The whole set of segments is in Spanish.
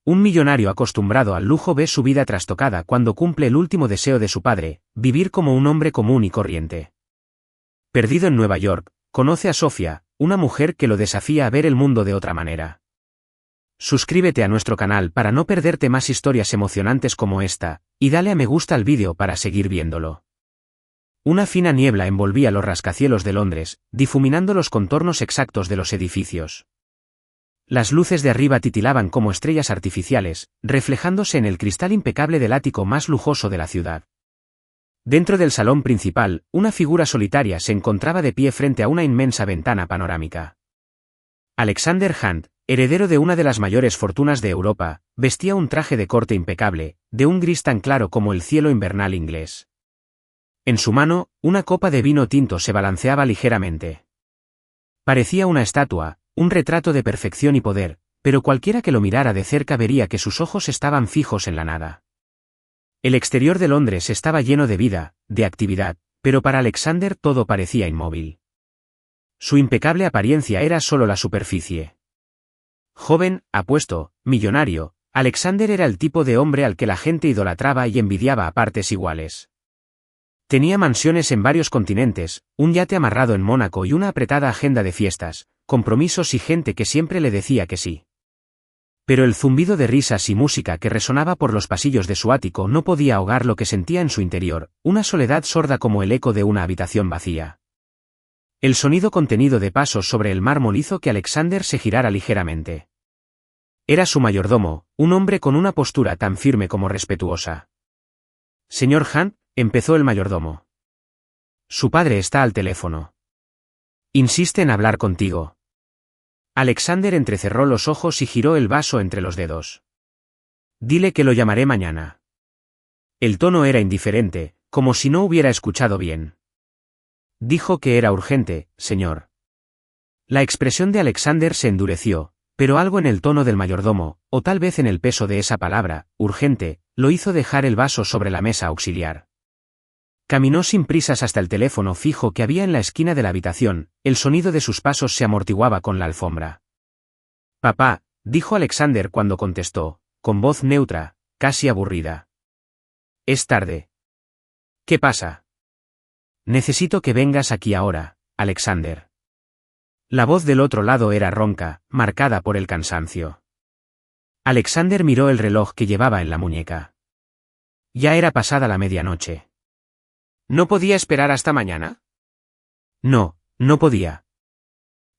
Un millonario acostumbrado al lujo ve su vida trastocada cuando cumple el último deseo de su padre, vivir como un hombre común y corriente. Perdido en Nueva York, conoce a Sofía, una mujer que lo desafía a ver el mundo de otra manera. Suscríbete a nuestro canal para no perderte más historias emocionantes como esta, y dale a me gusta al vídeo para seguir viéndolo. Una fina niebla envolvía los rascacielos de Londres, difuminando los contornos exactos de los edificios. Las luces de arriba titilaban como estrellas artificiales, reflejándose en el cristal impecable del ático más lujoso de la ciudad. Dentro del salón principal, una figura solitaria se encontraba de pie frente a una inmensa ventana panorámica. Alexander Hunt, heredero de una de las mayores fortunas de Europa, vestía un traje de corte impecable, de un gris tan claro como el cielo invernal inglés. En su mano, una copa de vino tinto se balanceaba ligeramente. Parecía una estatua, un retrato de perfección y poder, pero cualquiera que lo mirara de cerca vería que sus ojos estaban fijos en la nada. El exterior de Londres estaba lleno de vida, de actividad, pero para Alexander todo parecía inmóvil. Su impecable apariencia era solo la superficie. Joven, apuesto, millonario, Alexander era el tipo de hombre al que la gente idolatraba y envidiaba a partes iguales. Tenía mansiones en varios continentes, un yate amarrado en Mónaco y una apretada agenda de fiestas, compromisos y gente que siempre le decía que sí. Pero el zumbido de risas y música que resonaba por los pasillos de su ático no podía ahogar lo que sentía en su interior, una soledad sorda como el eco de una habitación vacía. El sonido contenido de pasos sobre el mármol hizo que Alexander se girara ligeramente. Era su mayordomo, un hombre con una postura tan firme como respetuosa. «Señor Hunt», empezó el mayordomo. «Su padre está al teléfono. Insiste en hablar contigo». Alexander entrecerró los ojos y giró el vaso entre los dedos. «Dile que lo llamaré mañana». El tono era indiferente, como si no hubiera escuchado bien. «Dijo que era urgente, señor». La expresión de Alexander se endureció, pero algo en el tono del mayordomo, o tal vez en el peso de esa palabra, urgente, lo hizo dejar el vaso sobre la mesa auxiliar. Caminó sin prisas hasta el teléfono fijo que había en la esquina de la habitación, el sonido de sus pasos se amortiguaba con la alfombra. «Papá», dijo Alexander cuando contestó, con voz neutra, casi aburrida. «Es tarde». «¿Qué pasa?» «Necesito que vengas aquí ahora, Alexander». La voz del otro lado era ronca, marcada por el cansancio. Alexander miró el reloj que llevaba en la muñeca. Ya era pasada la medianoche. ¿No podía esperar hasta mañana? No, no podía.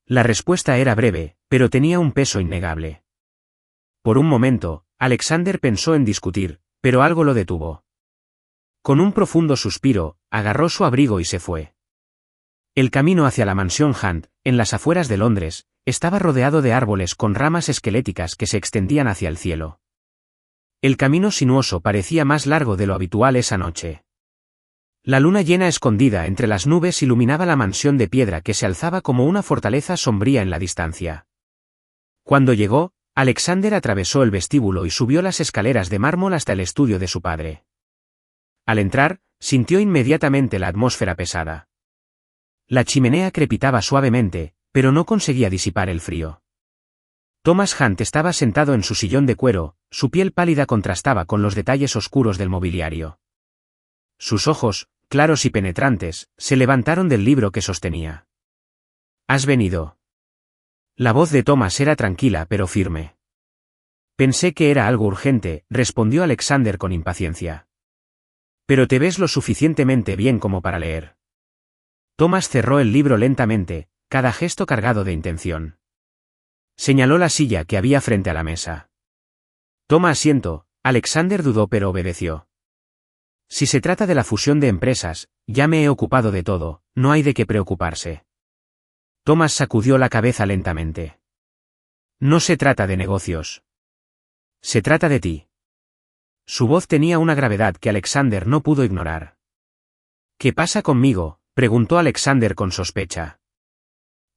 La respuesta era breve, pero tenía un peso innegable. Por un momento, Alexander pensó en discutir, pero algo lo detuvo. Con un profundo suspiro, agarró su abrigo y se fue. El camino hacia la mansión Hunt, en las afueras de Londres, estaba rodeado de árboles con ramas esqueléticas que se extendían hacia el cielo. El camino sinuoso parecía más largo de lo habitual esa noche. La luna llena escondida entre las nubes iluminaba la mansión de piedra que se alzaba como una fortaleza sombría en la distancia. Cuando llegó, Alexander atravesó el vestíbulo y subió las escaleras de mármol hasta el estudio de su padre. Al entrar, sintió inmediatamente la atmósfera pesada. La chimenea crepitaba suavemente, pero no conseguía disipar el frío. Thomas Hunt estaba sentado en su sillón de cuero, su piel pálida contrastaba con los detalles oscuros del mobiliario. Sus ojos, claros y penetrantes, se levantaron del libro que sostenía. «¿Has venido?» La voz de Thomas era tranquila pero firme. «Pensé que era algo urgente», respondió Alexander con impaciencia. «Pero te ves lo suficientemente bien como para leer». Thomas cerró el libro lentamente, cada gesto cargado de intención. Señaló la silla que había frente a la mesa. «Toma asiento», Alexander dudó pero obedeció. «Si se trata de la fusión de empresas, ya me he ocupado de todo, no hay de qué preocuparse». Thomas sacudió la cabeza lentamente. «No se trata de negocios. Se trata de ti». Su voz tenía una gravedad que Alexander no pudo ignorar. «¿Qué pasa conmigo?», preguntó Alexander con sospecha.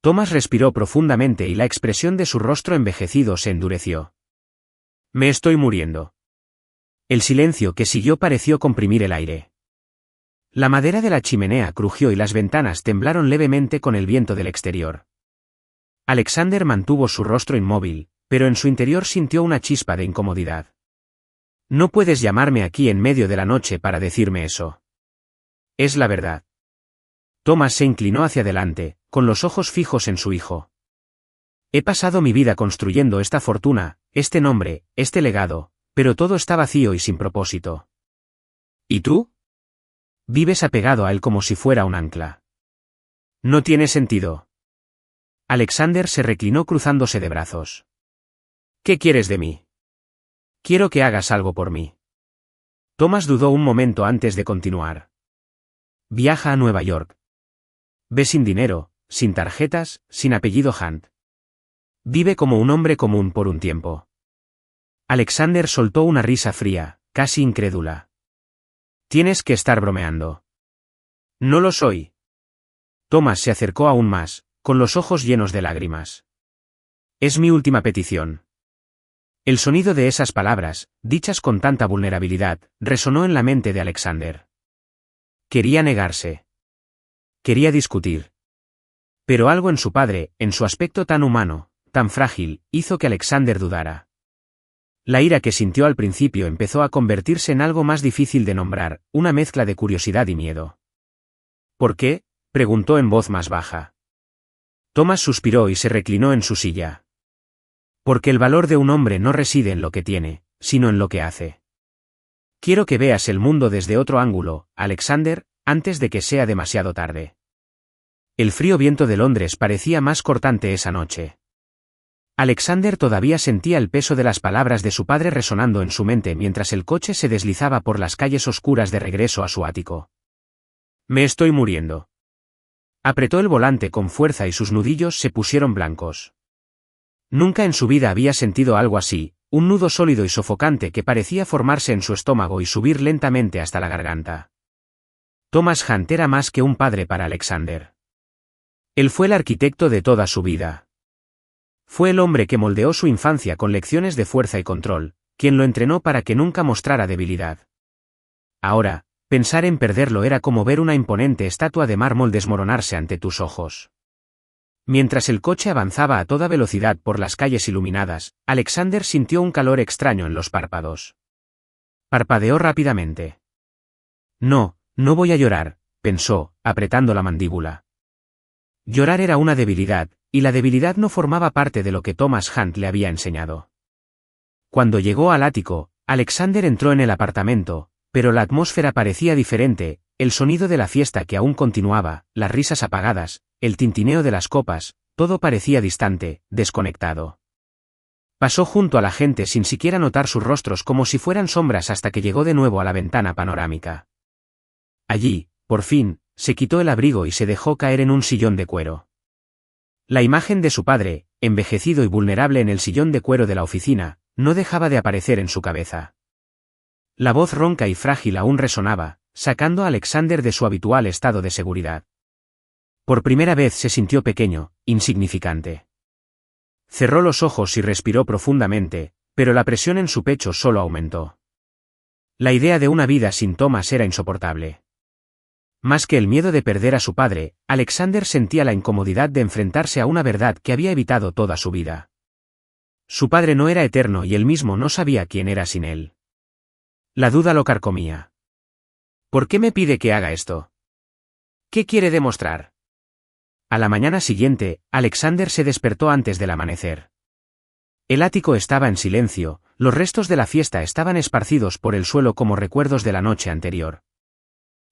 Thomas respiró profundamente y la expresión de su rostro envejecido se endureció. «Me estoy muriendo». El silencio que siguió pareció comprimir el aire. La madera de la chimenea crujió y las ventanas temblaron levemente con el viento del exterior. Alexander mantuvo su rostro inmóvil, pero en su interior sintió una chispa de incomodidad. No puedes llamarme aquí en medio de la noche para decirme eso. Es la verdad. Thomas se inclinó hacia adelante, con los ojos fijos en su hijo. He pasado mi vida construyendo esta fortuna, este nombre, este legado, pero todo está vacío y sin propósito. ¿Y tú? Vives apegado a él como si fuera un ancla. No tiene sentido. Alexander se reclinó cruzándose de brazos. ¿Qué quieres de mí? Quiero que hagas algo por mí. Thomas dudó un momento antes de continuar. Viaja a Nueva York. Ve sin dinero, sin tarjetas, sin apellido Hunt. Vive como un hombre común por un tiempo. Alexander soltó una risa fría, casi incrédula. Tienes que estar bromeando. No lo soy. Thomas se acercó aún más, con los ojos llenos de lágrimas. Es mi última petición. El sonido de esas palabras, dichas con tanta vulnerabilidad, resonó en la mente de Alexander. Quería negarse. Quería discutir. Pero algo en su padre, en su aspecto tan humano, tan frágil, hizo que Alexander dudara. La ira que sintió al principio empezó a convertirse en algo más difícil de nombrar, una mezcla de curiosidad y miedo. ¿Por qué?, preguntó en voz más baja. Thomas suspiró y se reclinó en su silla. Porque el valor de un hombre no reside en lo que tiene, sino en lo que hace. Quiero que veas el mundo desde otro ángulo, Alexander, antes de que sea demasiado tarde. El frío viento de Londres parecía más cortante esa noche. Alexander todavía sentía el peso de las palabras de su padre resonando en su mente mientras el coche se deslizaba por las calles oscuras de regreso a su ático. Me estoy muriendo. Apretó el volante con fuerza y sus nudillos se pusieron blancos. Nunca en su vida había sentido algo así, un nudo sólido y sofocante que parecía formarse en su estómago y subir lentamente hasta la garganta. Thomas Hunt era más que un padre para Alexander. Él fue el arquitecto de toda su vida. Fue el hombre que moldeó su infancia con lecciones de fuerza y control, quien lo entrenó para que nunca mostrara debilidad. Ahora, pensar en perderlo era como ver una imponente estatua de mármol desmoronarse ante tus ojos. Mientras el coche avanzaba a toda velocidad por las calles iluminadas, Alexander sintió un calor extraño en los párpados. Parpadeó rápidamente. No voy a llorar, pensó, apretando la mandíbula. Llorar era una debilidad, y la debilidad no formaba parte de lo que Thomas Hunt le había enseñado. Cuando llegó al ático, Alexander entró en el apartamento, pero la atmósfera parecía diferente, el sonido de la fiesta que aún continuaba, las risas apagadas, el tintineo de las copas, todo parecía distante, desconectado. Pasó junto a la gente sin siquiera notar sus rostros como si fueran sombras hasta que llegó de nuevo a la ventana panorámica. Allí, por fin, se quitó el abrigo y se dejó caer en un sillón de cuero. La imagen de su padre, envejecido y vulnerable en el sillón de cuero de la oficina, no dejaba de aparecer en su cabeza. La voz ronca y frágil aún resonaba, sacando a Alexander de su habitual estado de seguridad. Por primera vez se sintió pequeño, insignificante. Cerró los ojos y respiró profundamente, pero la presión en su pecho solo aumentó. La idea de una vida sin Thomas era insoportable. Más que el miedo de perder a su padre, Alexander sentía la incomodidad de enfrentarse a una verdad que había evitado toda su vida. Su padre no era eterno y él mismo no sabía quién era sin él. La duda lo carcomía. ¿Por qué me pide que haga esto? ¿Qué quiere demostrar? A la mañana siguiente, Alexander se despertó antes del amanecer. El ático estaba en silencio, los restos de la fiesta estaban esparcidos por el suelo como recuerdos de la noche anterior.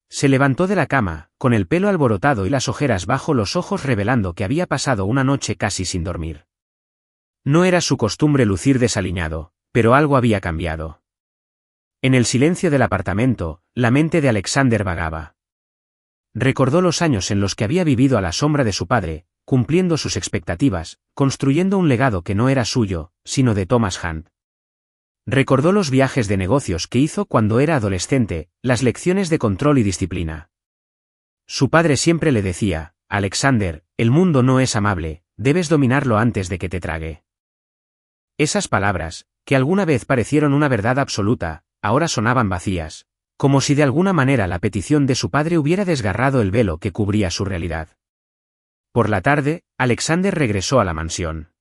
Se levantó de la cama, con el pelo alborotado y las ojeras bajo los ojos revelando que había pasado una noche casi sin dormir. No era su costumbre lucir desaliñado, pero algo había cambiado. En el silencio del apartamento, la mente de Alexander vagaba. Recordó los años en los que había vivido a la sombra de su padre, cumpliendo sus expectativas, construyendo un legado que no era suyo, sino de Thomas Hunt. Recordó los viajes de negocios que hizo cuando era adolescente, las lecciones de control y disciplina. Su padre siempre le decía, Alexander, el mundo no es amable, debes dominarlo antes de que te trague. Esas palabras, que alguna vez parecieron una verdad absoluta, ahora sonaban vacías, como si de alguna manera la petición de su padre hubiera desgarrado el velo que cubría su realidad. Por la tarde, Alexander regresó a la mansión.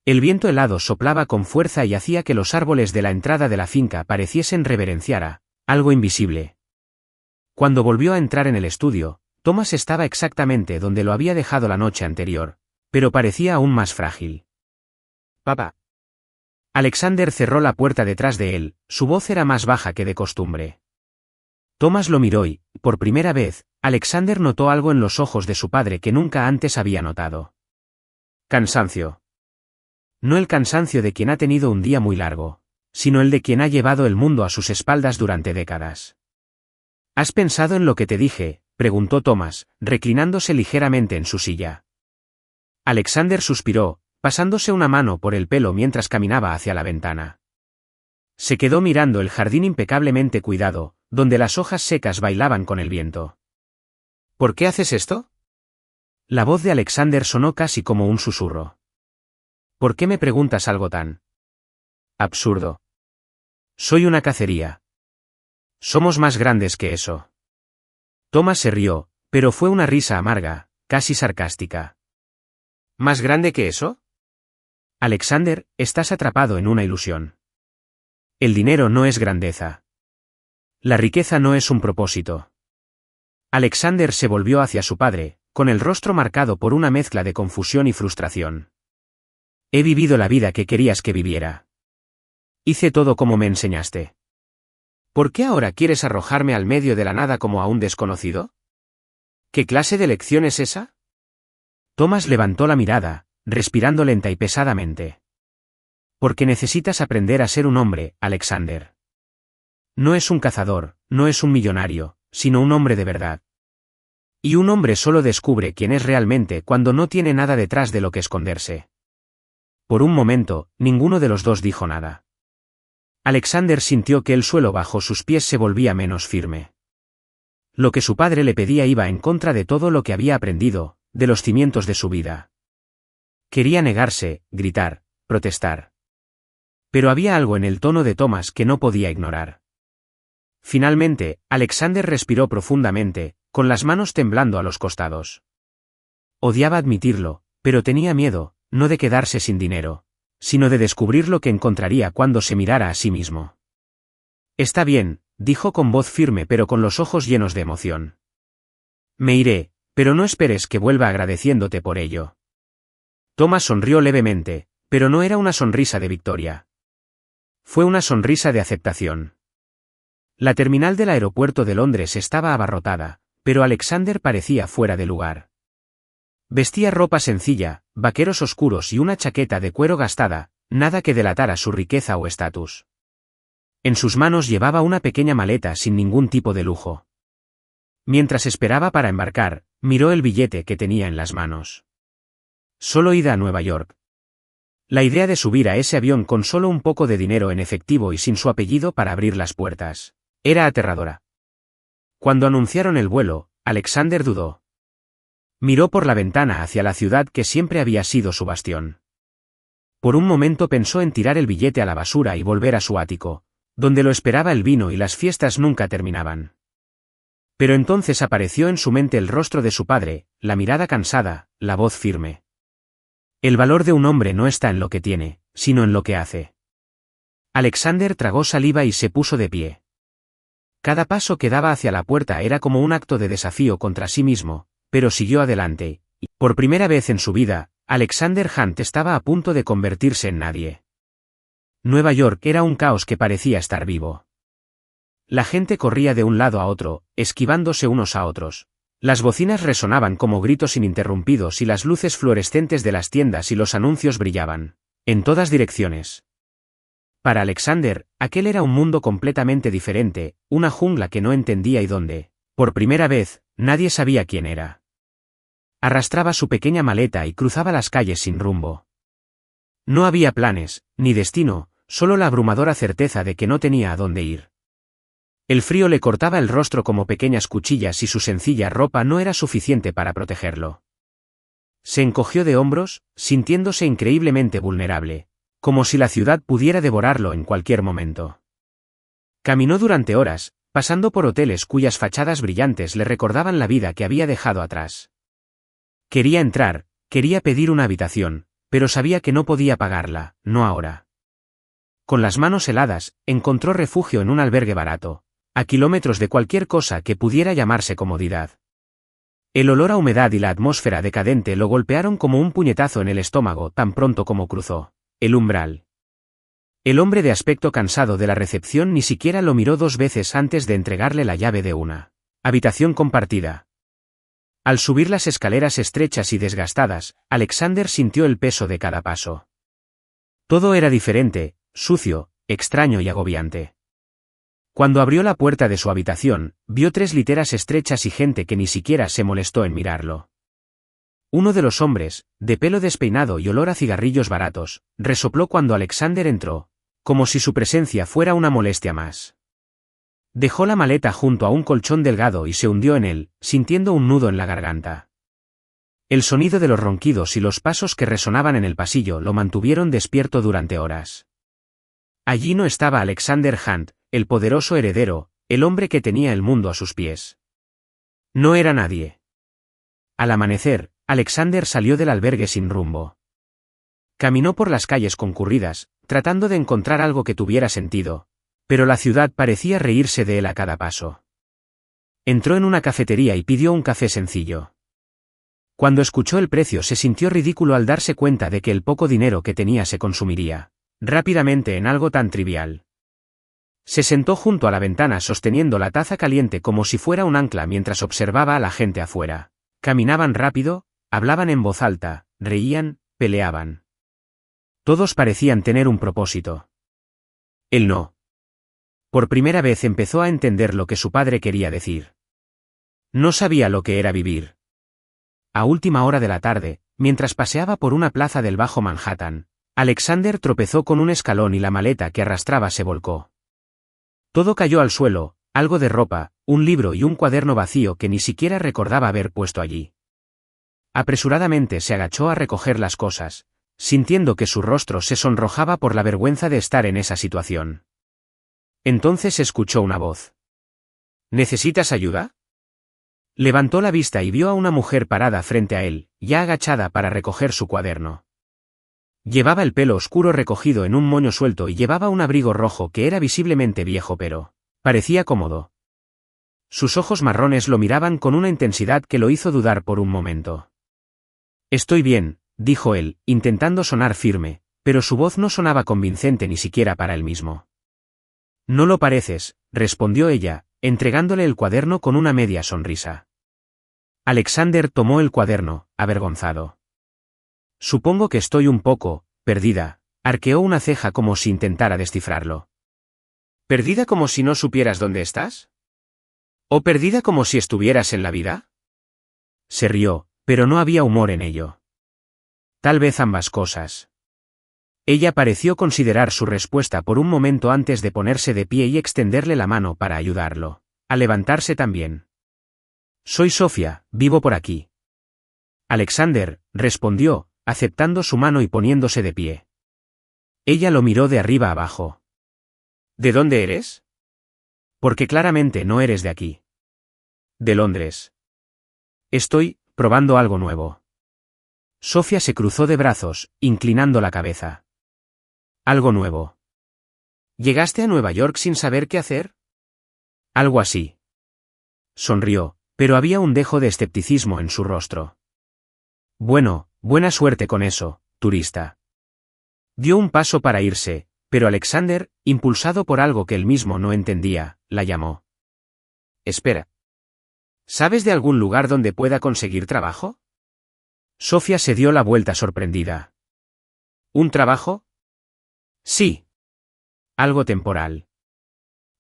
El viento helado soplaba con fuerza y hacía que los árboles de la entrada de la finca pareciesen reverenciar a algo invisible. Cuando volvió a entrar en el estudio, Thomas estaba exactamente donde lo había dejado la noche anterior, pero parecía aún más frágil. «Papá». Alexander cerró la puerta detrás de él, su voz era más baja que de costumbre. Thomas lo miró y, por primera vez, Alexander notó algo en los ojos de su padre que nunca antes había notado. Cansancio. No el cansancio de quien ha tenido un día muy largo, sino el de quien ha llevado el mundo a sus espaldas durante décadas. ¿Has pensado en lo que te dije?, preguntó Thomas, reclinándose ligeramente en su silla. Alexander suspiró, pasándose una mano por el pelo mientras caminaba hacia la ventana. Se quedó mirando el jardín impecablemente cuidado, donde las hojas secas bailaban con el viento. ¿Por qué haces esto? La voz de Alexander sonó casi como un susurro. ¿Por qué me preguntas algo tan absurdo? Soy una cacería. Somos más grandes que eso. Thomas se rió, pero fue una risa amarga, casi sarcástica. ¿Más grande que eso? Alexander, estás atrapado en una ilusión. El dinero no es grandeza. La riqueza no es un propósito. Alexander se volvió hacia su padre, con el rostro marcado por una mezcla de confusión y frustración. He vivido la vida que querías que viviera. Hice todo como me enseñaste. ¿Por qué ahora quieres arrojarme al medio de la nada como a un desconocido? ¿Qué clase de lección es esa? Thomas levantó la mirada, respirando lenta y pesadamente. Porque necesitas aprender a ser un hombre, Alexander. No es un cazador, no es un millonario, sino un hombre de verdad. Y un hombre solo descubre quién es realmente cuando no tiene nada detrás de lo que esconderse. Por un momento, ninguno de los dos dijo nada. Alexander sintió que el suelo bajo sus pies se volvía menos firme. Lo que su padre le pedía iba en contra de todo lo que había aprendido, de los cimientos de su vida. Quería negarse, gritar, protestar. Pero había algo en el tono de Thomas que no podía ignorar. Finalmente, Alexander respiró profundamente, con las manos temblando a los costados. Odiaba admitirlo, pero tenía miedo, no de quedarse sin dinero, sino de descubrir lo que encontraría cuando se mirara a sí mismo. Está bien, dijo con voz firme pero con los ojos llenos de emoción. Me iré, pero no esperes que vuelva agradeciéndote por ello. Thomas sonrió levemente, pero no era una sonrisa de victoria. Fue una sonrisa de aceptación. La terminal del aeropuerto de Londres estaba abarrotada, pero Alexander parecía fuera de lugar. Vestía ropa sencilla, vaqueros oscuros y una chaqueta de cuero gastada, nada que delatara su riqueza o estatus. En sus manos llevaba una pequeña maleta sin ningún tipo de lujo. Mientras esperaba para embarcar, miró el billete que tenía en las manos. Solo ida a Nueva York. La idea de subir a ese avión con solo un poco de dinero en efectivo y sin su apellido para abrir las puertas, era aterradora. Cuando anunciaron el vuelo, Alexander dudó. Miró por la ventana hacia la ciudad que siempre había sido su bastión. Por un momento pensó en tirar el billete a la basura y volver a su ático, donde lo esperaba el vino y las fiestas nunca terminaban. Pero entonces apareció en su mente el rostro de su padre, la mirada cansada, la voz firme. El valor de un hombre no está en lo que tiene, sino en lo que hace. Alexander tragó saliva y se puso de pie. Cada paso que daba hacia la puerta era como un acto de desafío contra sí mismo, pero siguió adelante, y, por primera vez en su vida, Alexander Hunt estaba a punto de convertirse en nadie. Nueva York era un caos que parecía estar vivo. La gente corría de un lado a otro, esquivándose unos a otros. Las bocinas resonaban como gritos ininterrumpidos y las luces fluorescentes de las tiendas y los anuncios brillaban, en todas direcciones. Para Alexander, aquel era un mundo completamente diferente, una jungla que no entendía y donde, por primera vez, nadie sabía quién era. Arrastraba su pequeña maleta y cruzaba las calles sin rumbo. No había planes, ni destino, solo la abrumadora certeza de que no tenía a dónde ir. El frío le cortaba el rostro como pequeñas cuchillas y su sencilla ropa no era suficiente para protegerlo. Se encogió de hombros, sintiéndose increíblemente vulnerable, como si la ciudad pudiera devorarlo en cualquier momento. Caminó durante horas, pasando por hoteles cuyas fachadas brillantes le recordaban la vida que había dejado atrás. Quería entrar, quería pedir una habitación, pero sabía que no podía pagarla, no ahora. Con las manos heladas, encontró refugio en un albergue barato, a kilómetros de cualquier cosa que pudiera llamarse comodidad. El olor a humedad y la atmósfera decadente lo golpearon como un puñetazo en el estómago tan pronto como cruzó el umbral. El hombre de aspecto cansado de la recepción ni siquiera lo miró 2 veces antes de entregarle la llave de una habitación compartida. Al subir las escaleras estrechas y desgastadas, Alexander sintió el peso de cada paso. Todo era diferente, sucio, extraño y agobiante. Cuando abrió la puerta de su habitación, vio 3 literas estrechas y gente que ni siquiera se molestó en mirarlo. Uno de los hombres, de pelo despeinado y olor a cigarrillos baratos, resopló cuando Alexander entró, como si su presencia fuera una molestia más. Dejó la maleta junto a un colchón delgado y se hundió en él, sintiendo un nudo en la garganta. El sonido de los ronquidos y los pasos que resonaban en el pasillo lo mantuvieron despierto durante horas. Allí no estaba Alexander Hunt, el poderoso heredero, el hombre que tenía el mundo a sus pies. No era nadie. Al amanecer, Alexander salió del albergue sin rumbo. Caminó por las calles concurridas, tratando de encontrar algo que tuviera sentido, pero la ciudad parecía reírse de él a cada paso. Entró en una cafetería y pidió un café sencillo. Cuando escuchó el precio se sintió ridículo al darse cuenta de que el poco dinero que tenía se consumiría rápidamente en algo tan trivial. Se sentó junto a la ventana sosteniendo la taza caliente como si fuera un ancla mientras observaba a la gente afuera. Caminaban rápido, hablaban en voz alta, reían, peleaban. Todos parecían tener un propósito. Él no. Por primera vez empezó a entender lo que su padre quería decir. No sabía lo que era vivir. A última hora de la tarde, mientras paseaba por una plaza del Bajo Manhattan, Alexander tropezó con un escalón y la maleta que arrastraba se volcó. Todo cayó al suelo, algo de ropa, un libro y un cuaderno vacío que ni siquiera recordaba haber puesto allí. Apresuradamente se agachó a recoger las cosas, sintiendo que su rostro se sonrojaba por la vergüenza de estar en esa situación. Entonces escuchó una voz. ¿Necesitas ayuda? Levantó la vista y vio a una mujer parada frente a él, ya agachada para recoger su cuaderno. Llevaba el pelo oscuro recogido en un moño suelto y llevaba un abrigo rojo que era visiblemente viejo pero parecía cómodo. Sus ojos marrones lo miraban con una intensidad que lo hizo dudar por un momento. Estoy bien, dijo él, intentando sonar firme, pero su voz no sonaba convincente ni siquiera para él mismo. No lo pareces, respondió ella, entregándole el cuaderno con una media sonrisa. Alexander tomó el cuaderno, avergonzado. Supongo que estoy un poco perdida, arqueó una ceja como si intentara descifrarlo. ¿Perdida como si no supieras dónde estás? ¿O perdida como si estuvieras en la vida? Se rió, pero no había humor en ello. Tal vez ambas cosas. Ella pareció considerar su respuesta por un momento antes de ponerse de pie y extenderle la mano para ayudarlo a levantarse también. Soy Sofía, vivo por aquí. Alexander, respondió, aceptando su mano y poniéndose de pie. Ella lo miró de arriba abajo. ¿De dónde eres? Porque claramente no eres de aquí. De Londres. Estoy probando algo nuevo. Sofía se cruzó de brazos, inclinando la cabeza. Algo nuevo. ¿Llegaste a Nueva York sin saber qué hacer? Algo así. Sonrió, pero había un dejo de escepticismo en su rostro. Bueno, buena suerte con eso, turista. Dio un paso para irse, pero Alexander, impulsado por algo que él mismo no entendía, la llamó. Espera. ¿Sabes de algún lugar donde pueda conseguir trabajo? Sofía se dio la vuelta sorprendida. ¿Un trabajo? Sí. Algo temporal.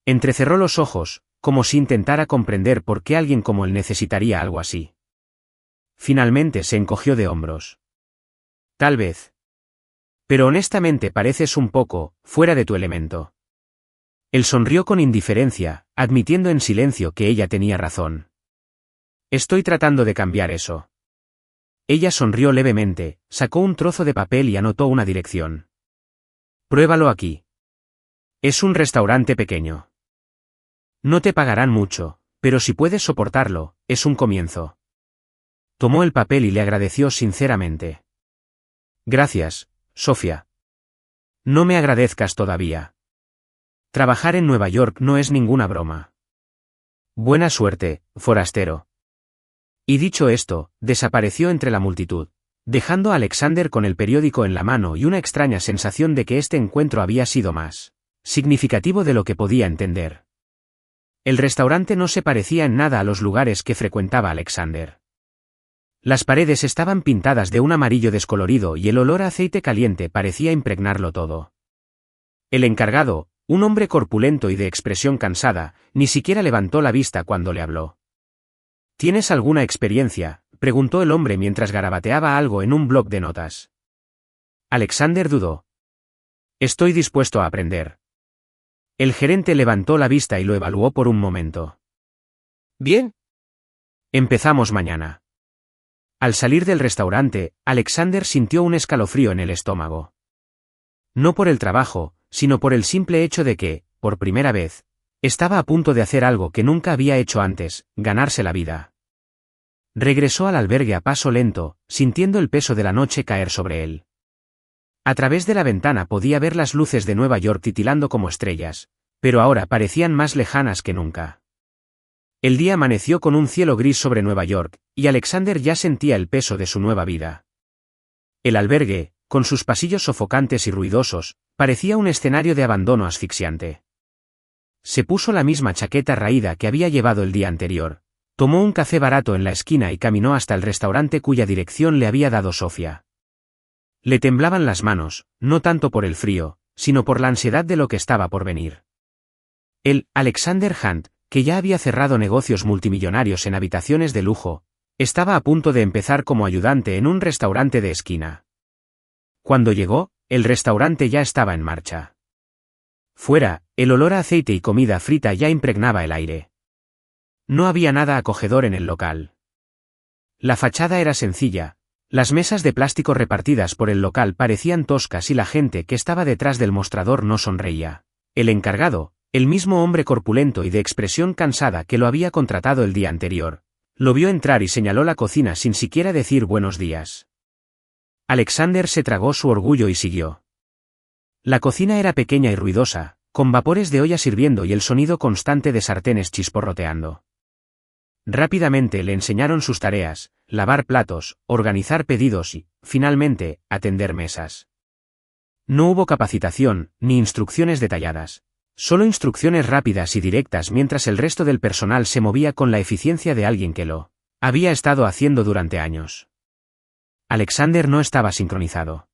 Entrecerró los ojos, como si intentara comprender por qué alguien como él necesitaría algo así. Finalmente se encogió de hombros. Tal vez. Pero honestamente pareces un poco fuera de tu elemento. Él sonrió con indiferencia, admitiendo en silencio que ella tenía razón. Estoy tratando de cambiar eso. Ella sonrió levemente, sacó un trozo de papel y anotó una dirección. Pruébalo aquí. Es un restaurante pequeño. No te pagarán mucho, pero si puedes soportarlo, es un comienzo. Tomó el papel y le agradeció sinceramente. Gracias, Sofía. No me agradezcas todavía. Trabajar en Nueva York no es ninguna broma. Buena suerte, forastero. Y dicho esto, desapareció entre la multitud, dejando a Alexander con el periódico en la mano y una extraña sensación de que este encuentro había sido más significativo de lo que podía entender. El restaurante no se parecía en nada a los lugares que frecuentaba Alexander. Las paredes estaban pintadas de un amarillo descolorido y el olor a aceite caliente parecía impregnarlo todo. El encargado, un hombre corpulento y de expresión cansada, ni siquiera levantó la vista cuando le habló. ¿Tienes alguna experiencia?, preguntó el hombre mientras garabateaba algo en un bloc de notas. Alexander dudó. Estoy dispuesto a aprender. El gerente levantó la vista y lo evaluó por un momento. Bien. Empezamos mañana. Al salir del restaurante, Alexander sintió un escalofrío en el estómago. No por el trabajo, sino por el simple hecho de que, por primera vez, estaba a punto de hacer algo que nunca había hecho antes, ganarse la vida. Regresó al albergue a paso lento, sintiendo el peso de la noche caer sobre él. A través de la ventana podía ver las luces de Nueva York titilando como estrellas, pero ahora parecían más lejanas que nunca. El día amaneció con un cielo gris sobre Nueva York, y Alexander ya sentía el peso de su nueva vida. El albergue, con sus pasillos sofocantes y ruidosos, parecía un escenario de abandono asfixiante. Se puso la misma chaqueta raída que había llevado el día anterior, tomó un café barato en la esquina y caminó hasta el restaurante cuya dirección le había dado Sofía. Le temblaban las manos, no tanto por el frío, sino por la ansiedad de lo que estaba por venir. Él, Alexander Hunt, que ya había cerrado negocios multimillonarios en habitaciones de lujo, estaba a punto de empezar como ayudante en un restaurante de esquina. Cuando llegó, el restaurante ya estaba en marcha. Fuera, el olor a aceite y comida frita ya impregnaba el aire. No había nada acogedor en el local. La fachada era sencilla, las mesas de plástico repartidas por el local parecían toscas y la gente que estaba detrás del mostrador no sonreía. El encargado, el mismo hombre corpulento y de expresión cansada que lo había contratado el día anterior, lo vio entrar y señaló la cocina sin siquiera decir buenos días. Alexander se tragó su orgullo y siguió. La cocina era pequeña y ruidosa, con vapores de ollas hirviendo y el sonido constante de sartenes chisporroteando. Rápidamente le enseñaron sus tareas, lavar platos, organizar pedidos y, finalmente, atender mesas. No hubo capacitación, ni instrucciones detalladas. Solo instrucciones rápidas y directas mientras el resto del personal se movía con la eficiencia de alguien que lo había estado haciendo durante años. Alexander no estaba sincronizado.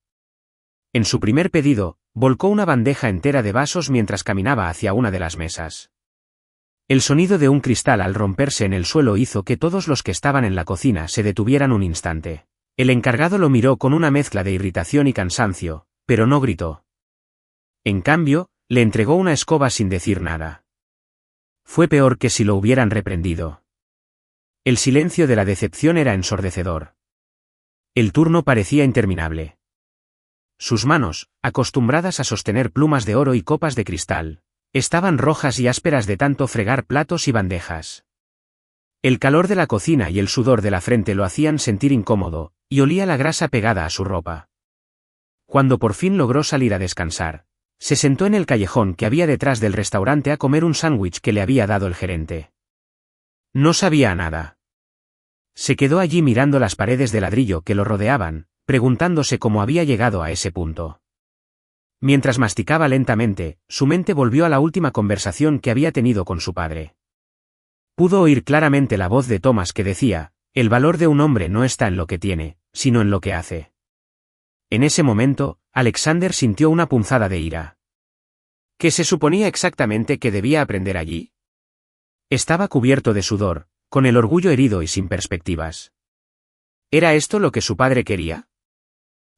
En su primer pedido, volcó una bandeja entera de vasos mientras caminaba hacia una de las mesas. El sonido de un cristal al romperse en el suelo hizo que todos los que estaban en la cocina se detuvieran un instante. El encargado lo miró con una mezcla de irritación y cansancio, pero no gritó. En cambio, le entregó una escoba sin decir nada. Fue peor que si lo hubieran reprendido. El silencio de la decepción era ensordecedor. El turno parecía interminable. Sus manos, acostumbradas a sostener plumas de oro y copas de cristal, estaban rojas y ásperas de tanto fregar platos y bandejas. El calor de la cocina y el sudor de la frente lo hacían sentir incómodo, y olía la grasa pegada a su ropa. Cuando por fin logró salir a descansar, se sentó en el callejón que había detrás del restaurante a comer un sándwich que le había dado el gerente. No sabía nada. Se quedó allí mirando las paredes de ladrillo que lo rodeaban, preguntándose cómo había llegado a ese punto. Mientras masticaba lentamente, su mente volvió a la última conversación que había tenido con su padre. Pudo oír claramente la voz de Thomas que decía, el valor de un hombre no está en lo que tiene, sino en lo que hace. En ese momento, Alexander sintió una punzada de ira. ¿Qué se suponía exactamente que debía aprender allí? Estaba cubierto de sudor, con el orgullo herido y sin perspectivas. ¿Era esto lo que su padre quería?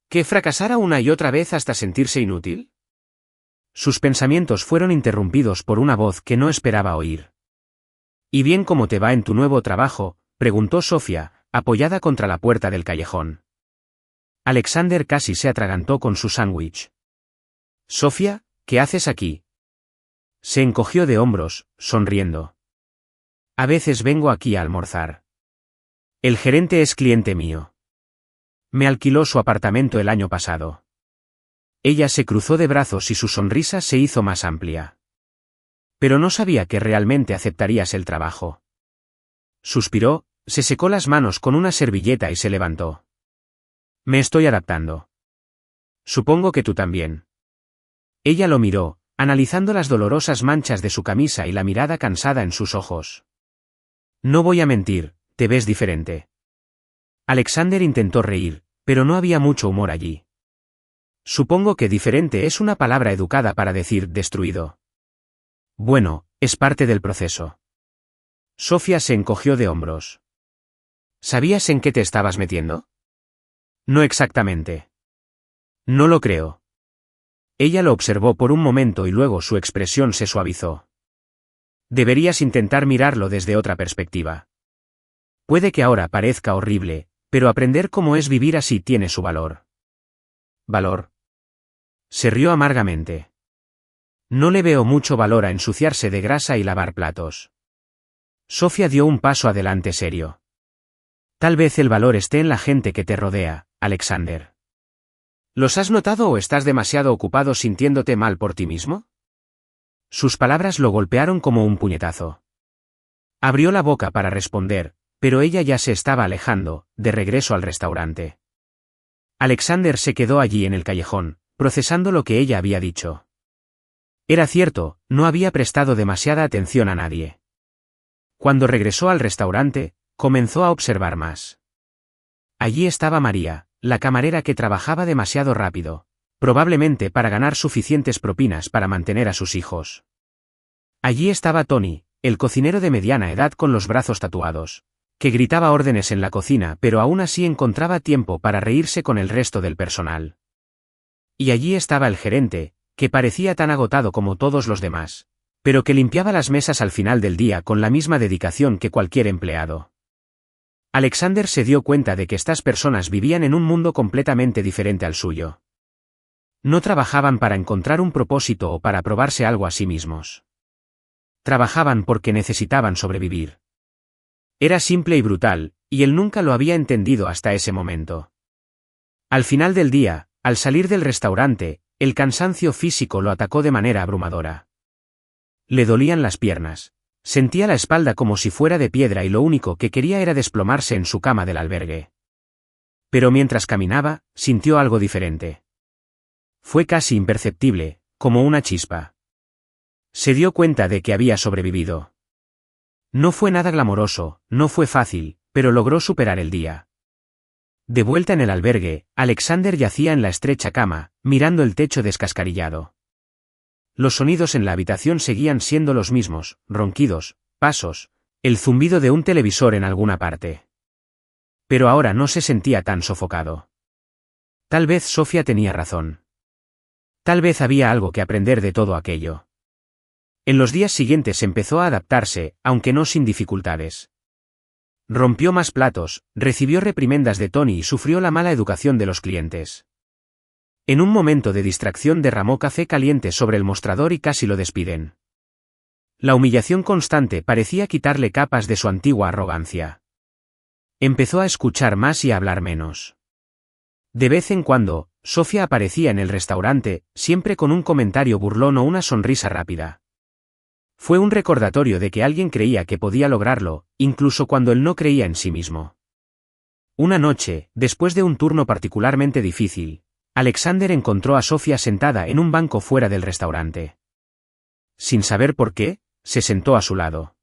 ¿Que fracasara una y otra vez hasta sentirse inútil? Sus pensamientos fueron interrumpidos por una voz que no esperaba oír. ¿Y bien cómo te va en tu nuevo trabajo?, preguntó Sofía, apoyada contra la puerta del callejón. Alexander casi se atragantó con su sándwich. Sofía, ¿qué haces aquí? Se encogió de hombros, sonriendo. A veces vengo aquí a almorzar. El gerente es cliente mío. Me alquiló su apartamento el año pasado. Ella se cruzó de brazos y su sonrisa se hizo más amplia. Pero no sabía que realmente aceptarías el trabajo. Suspiró, se secó las manos con una servilleta y se levantó. Me estoy adaptando. Supongo que tú también. Ella lo miró, analizando las dolorosas manchas de su camisa y la mirada cansada en sus ojos. No voy a mentir, te ves diferente. Alexander intentó reír, pero no había mucho humor allí. Supongo que diferente es una palabra educada para decir destruido. Bueno, es parte del proceso. Sofía se encogió de hombros. ¿Sabías en qué te estabas metiendo? No exactamente. No lo creo. Ella lo observó por un momento y luego su expresión se suavizó. Deberías intentar mirarlo desde otra perspectiva. Puede que ahora parezca horrible, pero aprender cómo es vivir así tiene su valor. ¿Valor? Se rió amargamente. No le veo mucho valor a ensuciarse de grasa y lavar platos. Sofía dio un paso adelante serio. Tal vez el valor esté en la gente que te rodea, Alexander. ¿Los has notado o estás demasiado ocupado sintiéndote mal por ti mismo? Sus palabras lo golpearon como un puñetazo. Abrió la boca para responder, pero ella ya se estaba alejando, de regreso al restaurante. Alexander se quedó allí en el callejón, procesando lo que ella había dicho. Era cierto, no había prestado demasiada atención a nadie. Cuando regresó al restaurante, comenzó a observar más. Allí estaba María, la camarera que trabajaba demasiado rápido, probablemente para ganar suficientes propinas para mantener a sus hijos. Allí estaba Tony, el cocinero de mediana edad con los brazos tatuados, que gritaba órdenes en la cocina pero aún así encontraba tiempo para reírse con el resto del personal. Y allí estaba el gerente, que parecía tan agotado como todos los demás, pero que limpiaba las mesas al final del día con la misma dedicación que cualquier empleado. Alexander se dio cuenta de que estas personas vivían en un mundo completamente diferente al suyo. No trabajaban para encontrar un propósito o para probarse algo a sí mismos. Trabajaban porque necesitaban sobrevivir. Era simple y brutal, y él nunca lo había entendido hasta ese momento. Al final del día, al salir del restaurante, el cansancio físico lo atacó de manera abrumadora. Le dolían las piernas. Sentía la espalda como si fuera de piedra y lo único que quería era desplomarse en su cama del albergue. Pero mientras caminaba, sintió algo diferente. Fue casi imperceptible, como una chispa. Se dio cuenta de que había sobrevivido. No fue nada glamoroso, no fue fácil, pero logró superar el día. De vuelta en el albergue, Alexander yacía en la estrecha cama, mirando el techo descascarillado. Los sonidos en la habitación seguían siendo los mismos, ronquidos, pasos, el zumbido de un televisor en alguna parte. Pero ahora no se sentía tan sofocado. Tal vez Sofía tenía razón. Tal vez había algo que aprender de todo aquello. En los días siguientes empezó a adaptarse, aunque no sin dificultades. Rompió más platos, recibió reprimendas de Tony y sufrió la mala educación de los clientes. En un momento de distracción derramó café caliente sobre el mostrador y casi lo despiden. La humillación constante parecía quitarle capas de su antigua arrogancia. Empezó a escuchar más y a hablar menos. De vez en cuando, Sofía aparecía en el restaurante, siempre con un comentario burlón o una sonrisa rápida. Fue un recordatorio de que alguien creía que podía lograrlo, incluso cuando él no creía en sí mismo. Una noche, después de un turno particularmente difícil, Alexander encontró a Sofía sentada en un banco fuera del restaurante. Sin saber por qué, se sentó a su lado.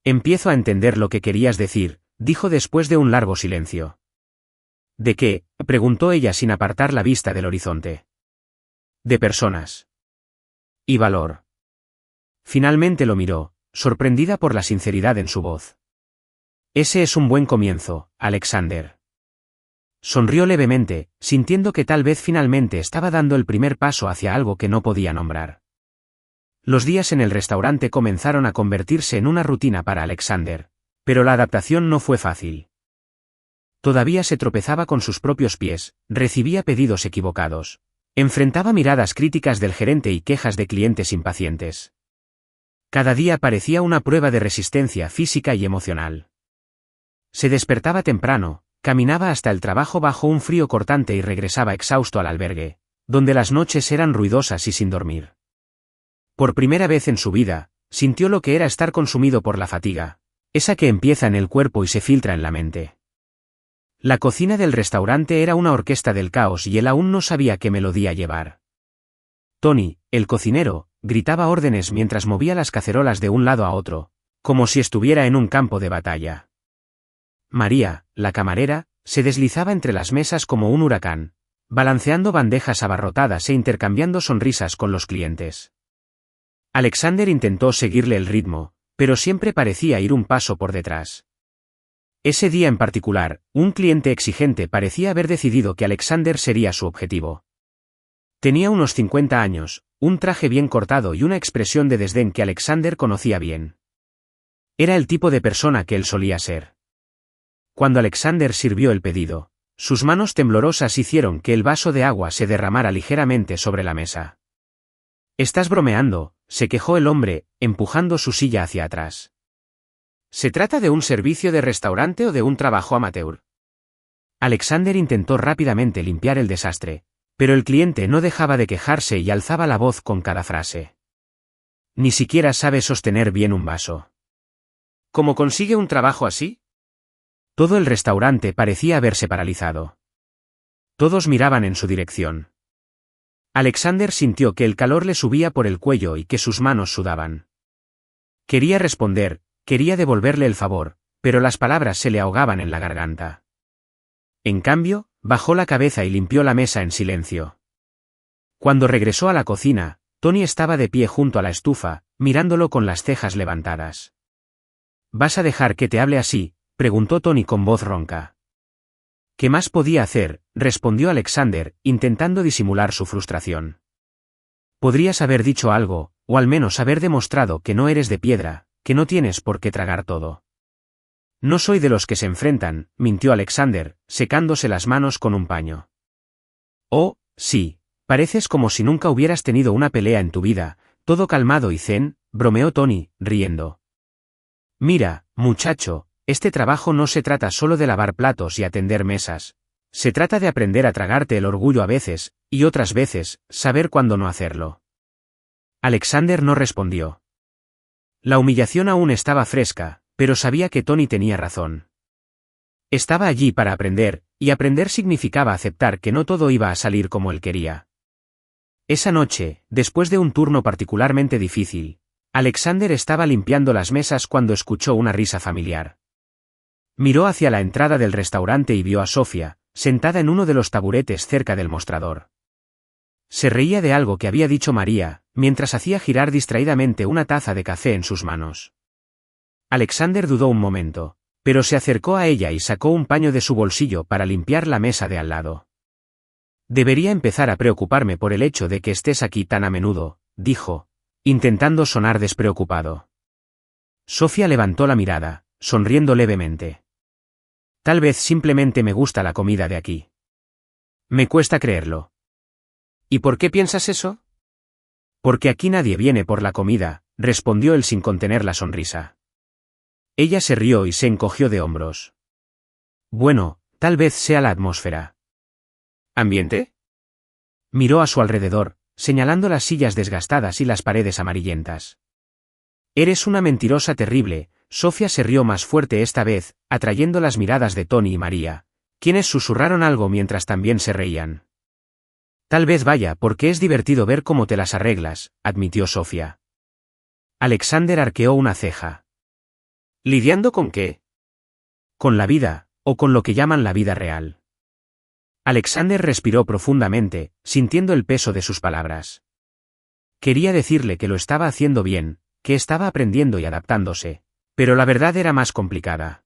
Empiezo a entender lo que querías decir, dijo después de un largo silencio. ¿De qué?, preguntó ella sin apartar la vista del horizonte. De personas. Y valor. Finalmente lo miró, sorprendida por la sinceridad en su voz. Ese es un buen comienzo, Alexander. Sonrió levemente, sintiendo que tal vez finalmente estaba dando el primer paso hacia algo que no podía nombrar. Los días en el restaurante comenzaron a convertirse en una rutina para Alexander, pero la adaptación no fue fácil. Todavía se tropezaba con sus propios pies, recibía pedidos equivocados, enfrentaba miradas críticas del gerente y quejas de clientes impacientes. Cada día parecía una prueba de resistencia física y emocional. Se despertaba temprano, caminaba hasta el trabajo bajo un frío cortante y regresaba exhausto al albergue, donde las noches eran ruidosas y sin dormir. Por primera vez en su vida, sintió lo que era estar consumido por la fatiga, esa que empieza en el cuerpo y se filtra en la mente. La cocina del restaurante era una orquesta del caos y él aún no sabía qué melodía llevar. Tony, el cocinero, gritaba órdenes mientras movía las cacerolas de un lado a otro, como si estuviera en un campo de batalla. María, la camarera, se deslizaba entre las mesas como un huracán, balanceando bandejas abarrotadas e intercambiando sonrisas con los clientes. Alexander intentó seguirle el ritmo, pero siempre parecía ir un paso por detrás. Ese día en particular, un cliente exigente parecía haber decidido que Alexander sería su objetivo. Tenía unos 50 años, un traje bien cortado y una expresión de desdén que Alexander conocía bien. Era el tipo de persona que él solía ser. Cuando Alexander sirvió el pedido, sus manos temblorosas hicieron que el vaso de agua se derramara ligeramente sobre la mesa. «¿Estás bromeando?», se quejó el hombre, empujando su silla hacia atrás. «¿Se trata de un servicio de restaurante o de un trabajo amateur?». Alexander intentó rápidamente limpiar el desastre, pero el cliente no dejaba de quejarse y alzaba la voz con cada frase. «Ni siquiera sabe sostener bien un vaso». «¿Cómo consigue un trabajo así?». Todo el restaurante parecía haberse paralizado. Todos miraban en su dirección. Alexander sintió que el calor le subía por el cuello y que sus manos sudaban. Quería responder, quería devolverle el favor, pero las palabras se le ahogaban en la garganta. En cambio, bajó la cabeza y limpió la mesa en silencio. Cuando regresó a la cocina, Tony estaba de pie junto a la estufa, mirándolo con las cejas levantadas. «¿Vas a dejar que te hable así?», preguntó Tony con voz ronca. «¿Qué más podía hacer?», respondió Alexander, intentando disimular su frustración. «Podrías haber dicho algo, o al menos haber demostrado que no eres de piedra, que no tienes por qué tragar todo». «No soy de los que se enfrentan», mintió Alexander, secándose las manos con un paño. «Oh, sí, pareces como si nunca hubieras tenido una pelea en tu vida, todo calmado y zen», bromeó Tony, riendo. «Mira, muchacho, este trabajo no se trata solo de lavar platos y atender mesas. Se trata de aprender a tragarte el orgullo a veces, y otras veces, saber cuándo no hacerlo». Alexander no respondió. La humillación aún estaba fresca, pero sabía que Tony tenía razón. Estaba allí para aprender, y aprender significaba aceptar que no todo iba a salir como él quería. Esa noche, después de un turno particularmente difícil, Alexander estaba limpiando las mesas cuando escuchó una risa familiar. Miró hacia la entrada del restaurante y vio a Sofía, sentada en uno de los taburetes cerca del mostrador. Se reía de algo que había dicho María, mientras hacía girar distraídamente una taza de café en sus manos. Alexander dudó un momento, pero se acercó a ella y sacó un paño de su bolsillo para limpiar la mesa de al lado. «Debería empezar a preocuparme por el hecho de que estés aquí tan a menudo», dijo, intentando sonar despreocupado. Sofía levantó la mirada, sonriendo levemente. «Tal vez simplemente me gusta la comida de aquí». «Me cuesta creerlo». «¿Y por qué piensas eso?». «Porque aquí nadie viene por la comida», respondió él sin contener la sonrisa. Ella se rió y se encogió de hombros. «Bueno, tal vez sea la atmósfera». «¿Ambiente?». Miró a su alrededor, señalando las sillas desgastadas y las paredes amarillentas. «Eres una mentirosa terrible». Sofía se rió más fuerte esta vez, atrayendo las miradas de Tony y María, quienes susurraron algo mientras también se reían. «Tal vez vaya porque es divertido ver cómo te las arreglas», admitió Sofía. Alexander arqueó una ceja. «¿Lidiando con qué?». «Con la vida, o con lo que llaman la vida real». Alexander respiró profundamente, sintiendo el peso de sus palabras. Quería decirle que lo estaba haciendo bien, que estaba aprendiendo y adaptándose, pero la verdad era más complicada.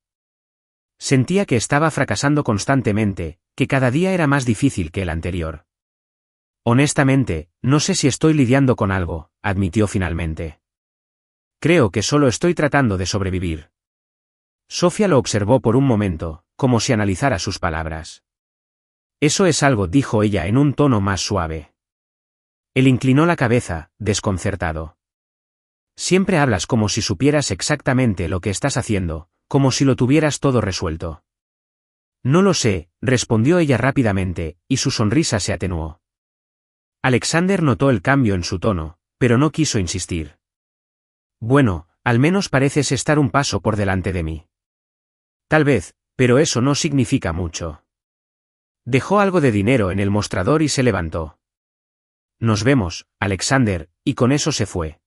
Sentía que estaba fracasando constantemente, que cada día era más difícil que el anterior. «Honestamente, no sé si estoy lidiando con algo», admitió finalmente. «Creo que solo estoy tratando de sobrevivir». Sofía lo observó por un momento, como si analizara sus palabras. «Eso es algo», dijo ella en un tono más suave. Él inclinó la cabeza, desconcertado. «Siempre hablas como si supieras exactamente lo que estás haciendo, como si lo tuvieras todo resuelto». No lo sé, respondió ella rápidamente, y su sonrisa se atenuó. Alexander notó el cambio en su tono, pero no quiso insistir. Bueno, al menos pareces estar un paso por delante de mí. Tal vez, pero eso no significa mucho. Dejó algo de dinero en el mostrador y se levantó. Nos vemos, Alexander, y con eso se fue.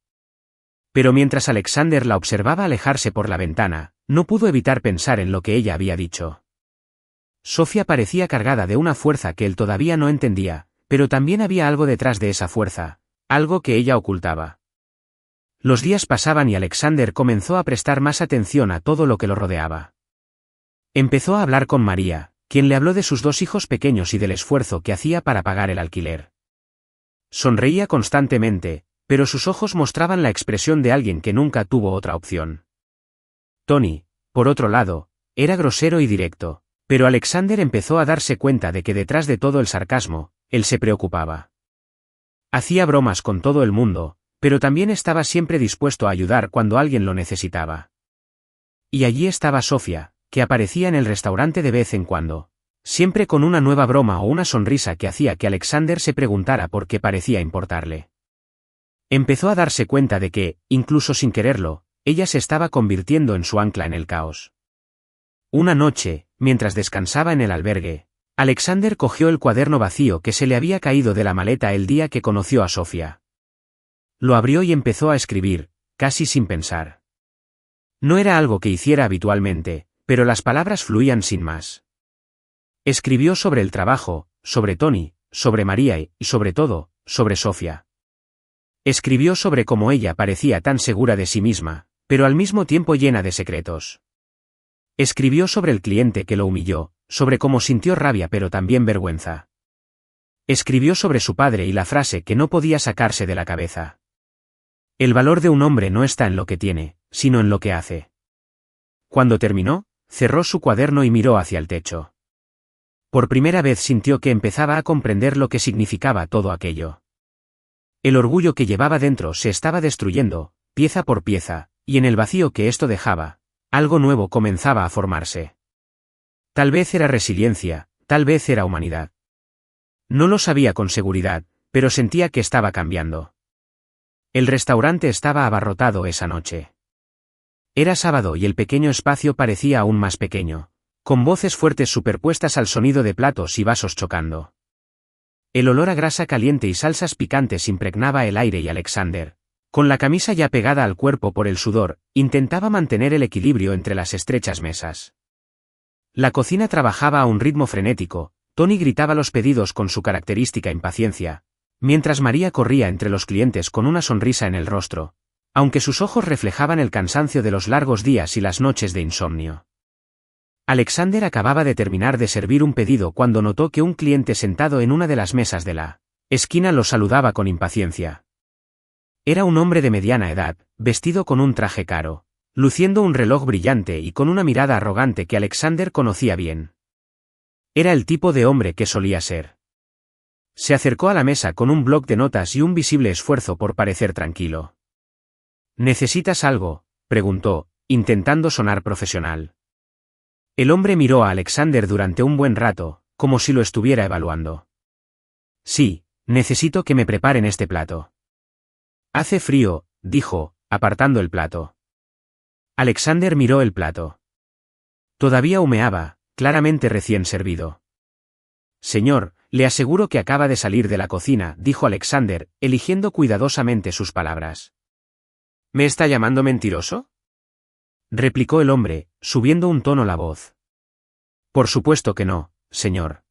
Pero mientras Alexander la observaba alejarse por la ventana, no pudo evitar pensar en lo que ella había dicho. Sofía parecía cargada de una fuerza que él todavía no entendía, pero también había algo detrás de esa fuerza, algo que ella ocultaba. Los días pasaban y Alexander comenzó a prestar más atención a todo lo que lo rodeaba. Empezó a hablar con María, quien le habló de sus 2 hijos pequeños y del esfuerzo que hacía para pagar el alquiler. Sonreía constantemente, pero sus ojos mostraban la expresión de alguien que nunca tuvo otra opción. Tony, por otro lado, era grosero y directo, pero Alexander empezó a darse cuenta de que detrás de todo el sarcasmo, él se preocupaba. Hacía bromas con todo el mundo, pero también estaba siempre dispuesto a ayudar cuando alguien lo necesitaba. Y allí estaba Sofía, que aparecía en el restaurante de vez en cuando, siempre con una nueva broma o una sonrisa que hacía que Alexander se preguntara por qué parecía importarle. Empezó a darse cuenta de que, incluso sin quererlo, ella se estaba convirtiendo en su ancla en el caos. Una noche, mientras descansaba en el albergue, Alexander cogió el cuaderno vacío que se le había caído de la maleta el día que conoció a Sofía. Lo abrió y empezó a escribir, casi sin pensar. No era algo que hiciera habitualmente, pero las palabras fluían sin más. Escribió sobre el trabajo, sobre Tony, sobre María y, sobre todo, sobre Sofía. Escribió sobre cómo ella parecía tan segura de sí misma, pero al mismo tiempo llena de secretos. Escribió sobre el cliente que lo humilló, sobre cómo sintió rabia pero también vergüenza. Escribió sobre su padre y la frase que no podía sacarse de la cabeza. El valor de un hombre no está en lo que tiene, sino en lo que hace. Cuando terminó, cerró su cuaderno y miró hacia el techo. Por primera vez sintió que empezaba a comprender lo que significaba todo aquello. El orgullo que llevaba dentro se estaba destruyendo, pieza por pieza, y en el vacío que esto dejaba, algo nuevo comenzaba a formarse. Tal vez era resiliencia, tal vez era humanidad. No lo sabía con seguridad, pero sentía que estaba cambiando. El restaurante estaba abarrotado esa noche. Era sábado y el pequeño espacio parecía aún más pequeño, con voces fuertes superpuestas al sonido de platos y vasos chocando. El olor a grasa caliente y salsas picantes impregnaba el aire y Alexander, con la camisa ya pegada al cuerpo por el sudor, intentaba mantener el equilibrio entre las estrechas mesas. La cocina trabajaba a un ritmo frenético, Tony gritaba los pedidos con su característica impaciencia, mientras María corría entre los clientes con una sonrisa en el rostro, aunque sus ojos reflejaban el cansancio de los largos días y las noches de insomnio. Alexander acababa de terminar de servir un pedido cuando notó que un cliente sentado en una de las mesas de la esquina lo saludaba con impaciencia. Era un hombre de mediana edad, vestido con un traje caro, luciendo un reloj brillante y con una mirada arrogante que Alexander conocía bien. Era el tipo de hombre que solía ser. Se acercó a la mesa con un bloc de notas y un visible esfuerzo por parecer tranquilo. ¿Necesitas algo?, preguntó, intentando sonar profesional. El hombre miró a Alexander durante un buen rato, como si lo estuviera evaluando. Sí, necesito que me preparen este plato. Hace frío, dijo, apartando el plato. Alexander miró el plato. Todavía humeaba, claramente recién servido. Señor, le aseguro que acaba de salir de la cocina, dijo Alexander, eligiendo cuidadosamente sus palabras. ¿Me está llamando mentiroso?, replicó el hombre, subiendo un tono la voz. Por supuesto que no, señor.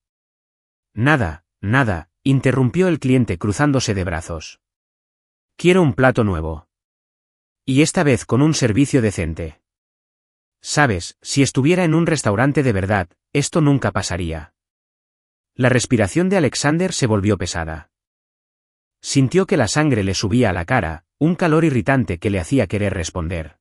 Nada, nada, interrumpió el cliente cruzándose de brazos. Quiero un plato nuevo. Y esta vez con un servicio decente. Sabes, si estuviera en un restaurante de verdad, esto nunca pasaría. La respiración de Alexander se volvió pesada. Sintió que la sangre le subía a la cara, un calor irritante que le hacía querer responder.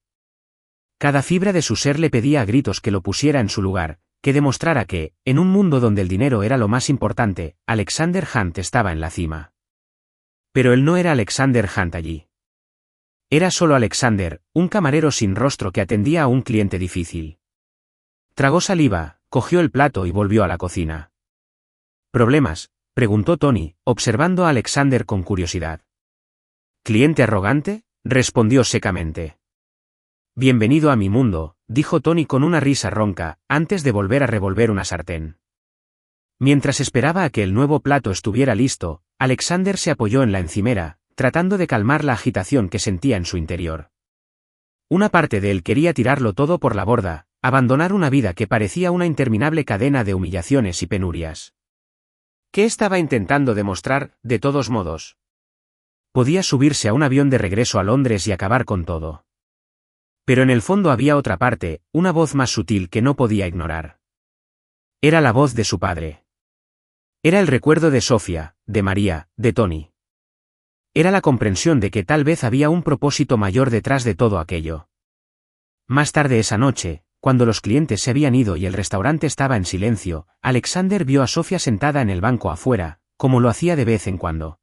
Cada fibra de su ser le pedía a gritos que lo pusiera en su lugar, que demostrara que, en un mundo donde el dinero era lo más importante, Alexander Hunt estaba en la cima. Pero él no era Alexander Hunt allí. Era solo Alexander, un camarero sin rostro que atendía a un cliente difícil. Tragó saliva, cogió el plato y volvió a la cocina. ¿Problemas?, preguntó Tony, observando a Alexander con curiosidad. ¿Cliente arrogante?, respondió secamente. Bienvenido a mi mundo, dijo Tony con una risa ronca, antes de volver a revolver una sartén. Mientras esperaba a que el nuevo plato estuviera listo, Alexander se apoyó en la encimera, tratando de calmar la agitación que sentía en su interior. Una parte de él quería tirarlo todo por la borda, abandonar una vida que parecía una interminable cadena de humillaciones y penurias. ¿Qué estaba intentando demostrar, de todos modos? Podía subirse a un avión de regreso a Londres y acabar con todo. Pero en el fondo había otra parte, una voz más sutil que no podía ignorar. Era la voz de su padre. Era el recuerdo de Sofía, de María, de Tony. Era la comprensión de que tal vez había un propósito mayor detrás de todo aquello. Más tarde esa noche, cuando los clientes se habían ido y el restaurante estaba en silencio, Alexander vio a Sofía sentada en el banco afuera, como lo hacía de vez en cuando.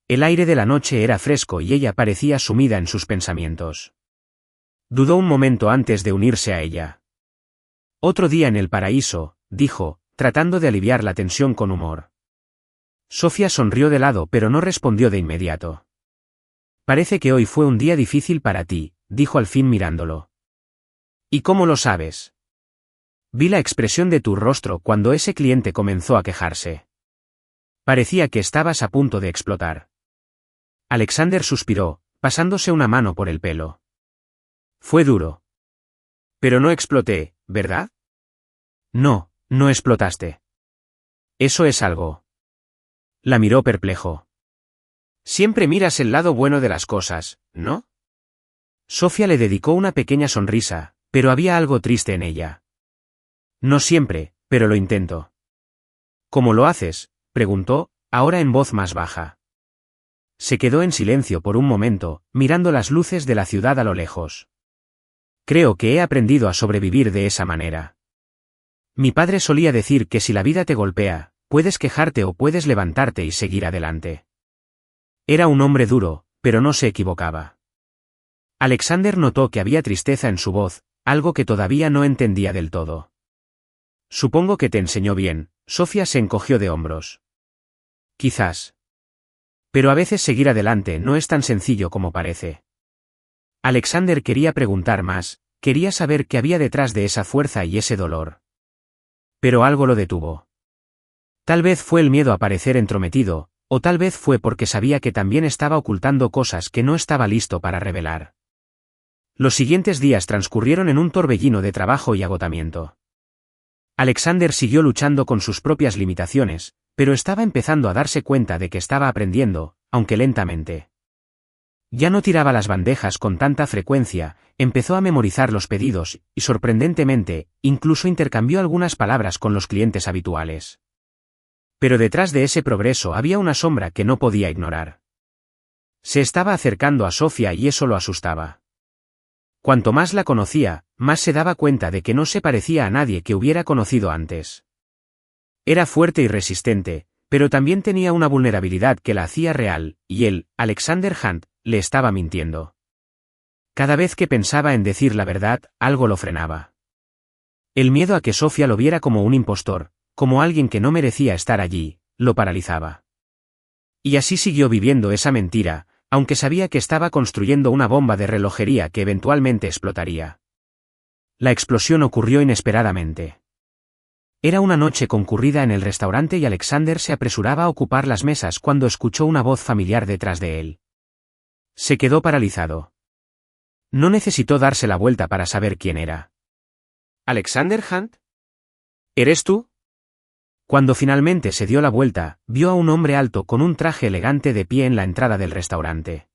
El aire de la noche era fresco y ella parecía sumida en sus pensamientos. Dudó un momento antes de unirse a ella. Otro día en el paraíso, dijo, tratando de aliviar la tensión con humor. Sofía sonrió de lado pero no respondió de inmediato. Parece que hoy fue un día difícil para ti, dijo al fin mirándolo. ¿Y cómo lo sabes? Vi la expresión de tu rostro cuando ese cliente comenzó a quejarse. Parecía que estabas a punto de explotar. Alexander suspiró, pasándose una mano por el pelo. Fue duro. Pero no exploté, ¿verdad? No, no explotaste. Eso es algo. La miró perplejo. Siempre miras el lado bueno de las cosas, ¿no? Sofía le dedicó una pequeña sonrisa, pero había algo triste en ella. No siempre, pero lo intento. ¿Cómo lo haces?, preguntó, ahora en voz más baja. Se quedó en silencio por un momento, mirando las luces de la ciudad a lo lejos. Creo que he aprendido a sobrevivir de esa manera. Mi padre solía decir que si la vida te golpea, puedes quejarte o puedes levantarte y seguir adelante. Era un hombre duro, pero no se equivocaba. Alexander notó que había tristeza en su voz, algo que todavía no entendía del todo. Supongo que te enseñó bien, Sofía se encogió de hombros. Quizás. Pero a veces seguir adelante no es tan sencillo como parece. Alexander quería preguntar más, quería saber qué había detrás de esa fuerza y ese dolor. Pero algo lo detuvo. Tal vez fue el miedo a parecer entrometido, o tal vez fue porque sabía que también estaba ocultando cosas que no estaba listo para revelar. Los siguientes días transcurrieron en un torbellino de trabajo y agotamiento. Alexander siguió luchando con sus propias limitaciones, pero estaba empezando a darse cuenta de que estaba aprendiendo, aunque lentamente. Ya no tiraba las bandejas con tanta frecuencia, empezó a memorizar los pedidos, y sorprendentemente, incluso intercambió algunas palabras con los clientes habituales. Pero detrás de ese progreso había una sombra que no podía ignorar. Se estaba acercando a Sofía y eso lo asustaba. Cuanto más la conocía, más se daba cuenta de que no se parecía a nadie que hubiera conocido antes. Era fuerte y resistente, pero también tenía una vulnerabilidad que la hacía real, y él, Alexander Hunt, le estaba mintiendo. Cada vez que pensaba en decir la verdad, algo lo frenaba. El miedo a que Sofía lo viera como un impostor, como alguien que no merecía estar allí, lo paralizaba. Y así siguió viviendo esa mentira, aunque sabía que estaba construyendo una bomba de relojería que eventualmente explotaría. La explosión ocurrió inesperadamente. Era una noche concurrida en el restaurante y Alexander se apresuraba a ocupar las mesas cuando escuchó una voz familiar detrás de él. Se quedó paralizado. No necesitó darse la vuelta para saber quién era. ¿Alexander Hunt? ¿Eres tú? Cuando finalmente se dio la vuelta, vio a un hombre alto con un traje elegante de pie en la entrada del restaurante.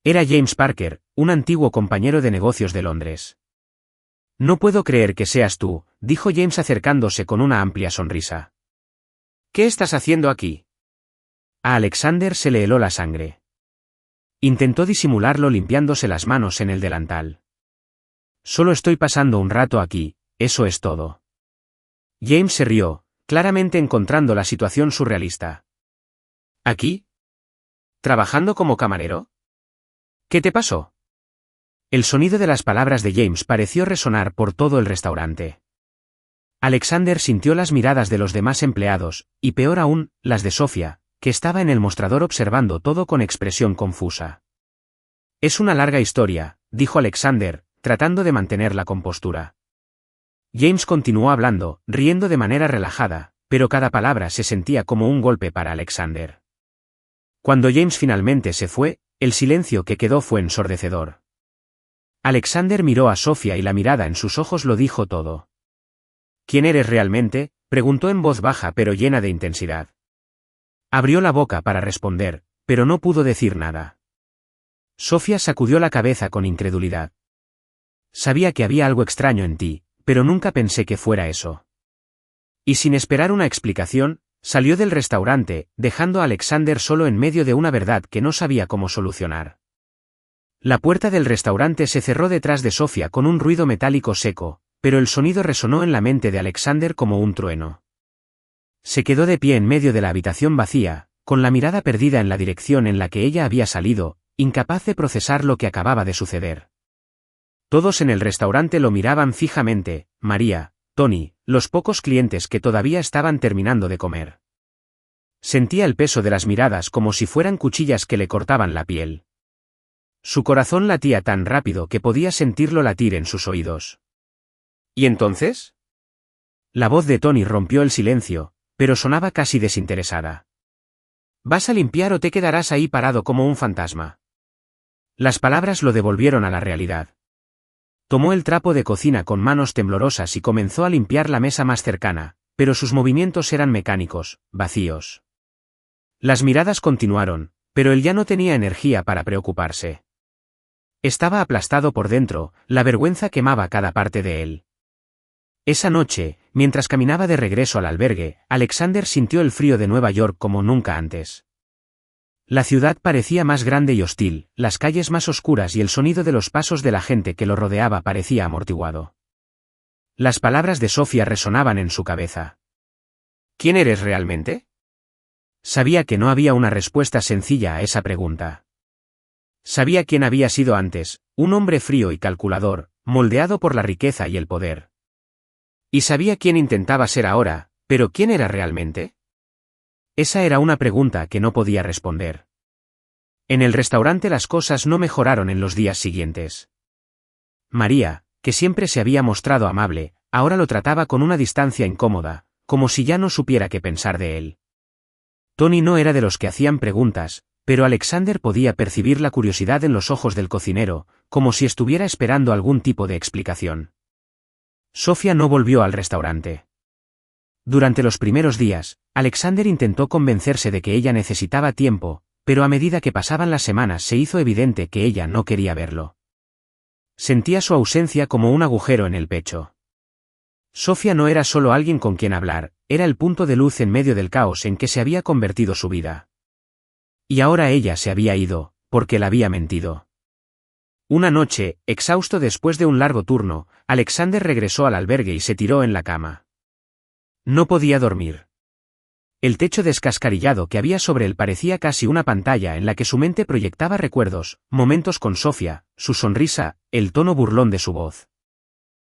Era James Parker, un antiguo compañero de negocios de Londres. No puedo creer que seas tú, dijo James acercándose con una amplia sonrisa. ¿Qué estás haciendo aquí? A Alexander se le heló la sangre. Intentó disimularlo limpiándose las manos en el delantal. Solo estoy pasando un rato aquí, eso es todo. James se rió, claramente encontrando la situación surrealista. ¿Aquí? ¿Trabajando como camarero? ¿Qué te pasó? El sonido de las palabras de James pareció resonar por todo el restaurante. Alexander sintió las miradas de los demás empleados, y peor aún, las de Sofía, que estaba en el mostrador observando todo con expresión confusa. Es una larga historia, dijo Alexander, tratando de mantener la compostura. James continuó hablando, riendo de manera relajada, pero cada palabra se sentía como un golpe para Alexander. Cuando James finalmente se fue, el silencio que quedó fue ensordecedor. Alexander miró a Sofía y la mirada en sus ojos lo dijo todo. ¿Quién eres realmente?, preguntó en voz baja pero llena de intensidad. Abrió la boca para responder, pero no pudo decir nada. Sofía sacudió la cabeza con incredulidad. Sabía que había algo extraño en ti, pero nunca pensé que fuera eso. Y sin esperar una explicación, salió del restaurante, dejando a Alexander solo en medio de una verdad que no sabía cómo solucionar. La puerta del restaurante se cerró detrás de Sofía con un ruido metálico seco, pero el sonido resonó en la mente de Alexander como un trueno. Se quedó de pie en medio de la habitación vacía, con la mirada perdida en la dirección en la que ella había salido, incapaz de procesar lo que acababa de suceder. Todos en el restaurante lo miraban fijamente, María, Tony, los pocos clientes que todavía estaban terminando de comer. Sentía el peso de las miradas como si fueran cuchillas que le cortaban la piel. Su corazón latía tan rápido que podía sentirlo latir en sus oídos. ¿Y entonces? La voz de Tony rompió el silencio, pero sonaba casi desinteresada. ¿Vas a limpiar o te quedarás ahí parado como un fantasma? Las palabras lo devolvieron a la realidad. Tomó el trapo de cocina con manos temblorosas y comenzó a limpiar la mesa más cercana, pero sus movimientos eran mecánicos, vacíos. Las miradas continuaron, pero él ya no tenía energía para preocuparse. Estaba aplastado por dentro, la vergüenza quemaba cada parte de él. Esa noche, mientras caminaba de regreso al albergue, Alexander sintió el frío de Nueva York como nunca antes. La ciudad parecía más grande y hostil, las calles más oscuras y el sonido de los pasos de la gente que lo rodeaba parecía amortiguado. Las palabras de Sofía resonaban en su cabeza. ¿Quién eres realmente? Sabía que no había una respuesta sencilla a esa pregunta. Sabía quién había sido antes, un hombre frío y calculador, moldeado por la riqueza y el poder. Y sabía quién intentaba ser ahora, pero ¿quién era realmente? Esa era una pregunta que no podía responder. En el restaurante las cosas no mejoraron en los días siguientes. María, que siempre se había mostrado amable, ahora lo trataba con una distancia incómoda, como si ya no supiera qué pensar de él. Tony no era de los que hacían preguntas, pero Alexander podía percibir la curiosidad en los ojos del cocinero, como si estuviera esperando algún tipo de explicación. Sofía no volvió al restaurante. Durante los primeros días, Alexander intentó convencerse de que ella necesitaba tiempo, pero a medida que pasaban las semanas se hizo evidente que ella no quería verlo. Sentía su ausencia como un agujero en el pecho. Sofía no era solo alguien con quien hablar, era el punto de luz en medio del caos en que se había convertido su vida. Y ahora ella se había ido, porque le había mentido. Una noche, exhausto después de un largo turno, Alexander regresó al albergue y se tiró en la cama. No podía dormir. El techo descascarillado que había sobre él parecía casi una pantalla en la que su mente proyectaba recuerdos, momentos con Sofía, su sonrisa, el tono burlón de su voz.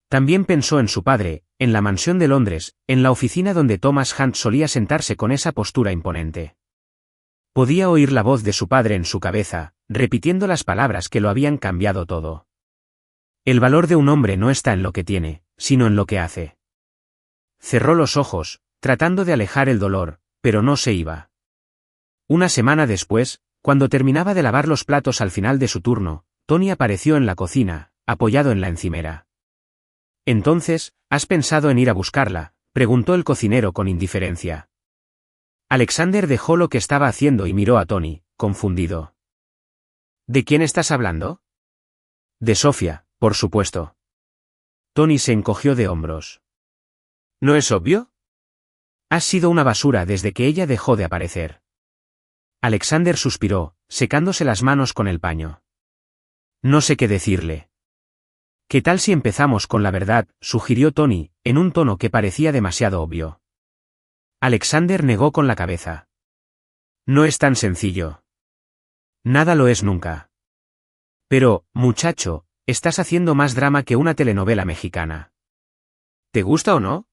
También pensó en su padre, en la mansión de Londres, en la oficina donde Thomas Hunt solía sentarse con esa postura imponente. Podía oír la voz de su padre en su cabeza, repitiendo las palabras que lo habían cambiado todo. El valor de un hombre no está en lo que tiene, sino en lo que hace. Cerró los ojos, tratando de alejar el dolor, pero no se iba. Una semana después, cuando terminaba de lavar los platos al final de su turno, Tony apareció en la cocina, apoyado en la encimera. Entonces, ¿has pensado en ir a buscarla?, preguntó el cocinero con indiferencia. Alexander dejó lo que estaba haciendo y miró a Tony, confundido. ¿De quién estás hablando? De Sofía, por supuesto. Tony se encogió de hombros. ¿No es obvio? Has sido una basura desde que ella dejó de aparecer. Alexander suspiró, secándose las manos con el paño. No sé qué decirle. ¿Qué tal si empezamos con la verdad?, sugirió Tony, en un tono que parecía demasiado obvio. Alexander negó con la cabeza. No es tan sencillo. Nada lo es nunca. Pero, muchacho, estás haciendo más drama que una telenovela mexicana. ¿Te gusta o no?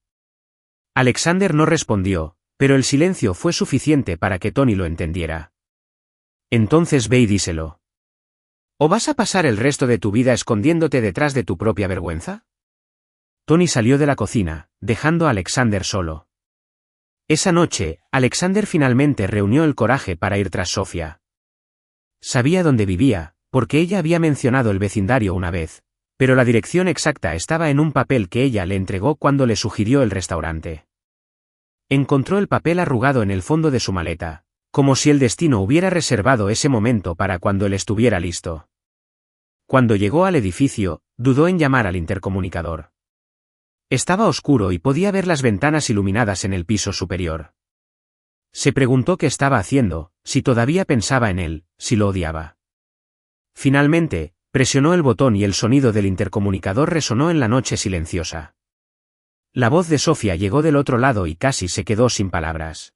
Alexander no respondió, pero el silencio fue suficiente para que Tony lo entendiera. Entonces ve y díselo. ¿O vas a pasar el resto de tu vida escondiéndote detrás de tu propia vergüenza? Tony salió de la cocina, dejando a Alexander solo. Esa noche, Alexander finalmente reunió el coraje para ir tras Sofía. Sabía dónde vivía, porque ella había mencionado el vecindario una vez, pero la dirección exacta estaba en un papel que ella le entregó cuando le sugirió el restaurante. Encontró el papel arrugado en el fondo de su maleta, como si el destino hubiera reservado ese momento para cuando él estuviera listo. Cuando llegó al edificio, dudó en llamar al intercomunicador. Estaba oscuro y podía ver las ventanas iluminadas en el piso superior. Se preguntó qué estaba haciendo, si todavía pensaba en él, si lo odiaba. Finalmente, presionó el botón y el sonido del intercomunicador resonó en la noche silenciosa. La voz de Sofía llegó del otro lado y casi se quedó sin palabras.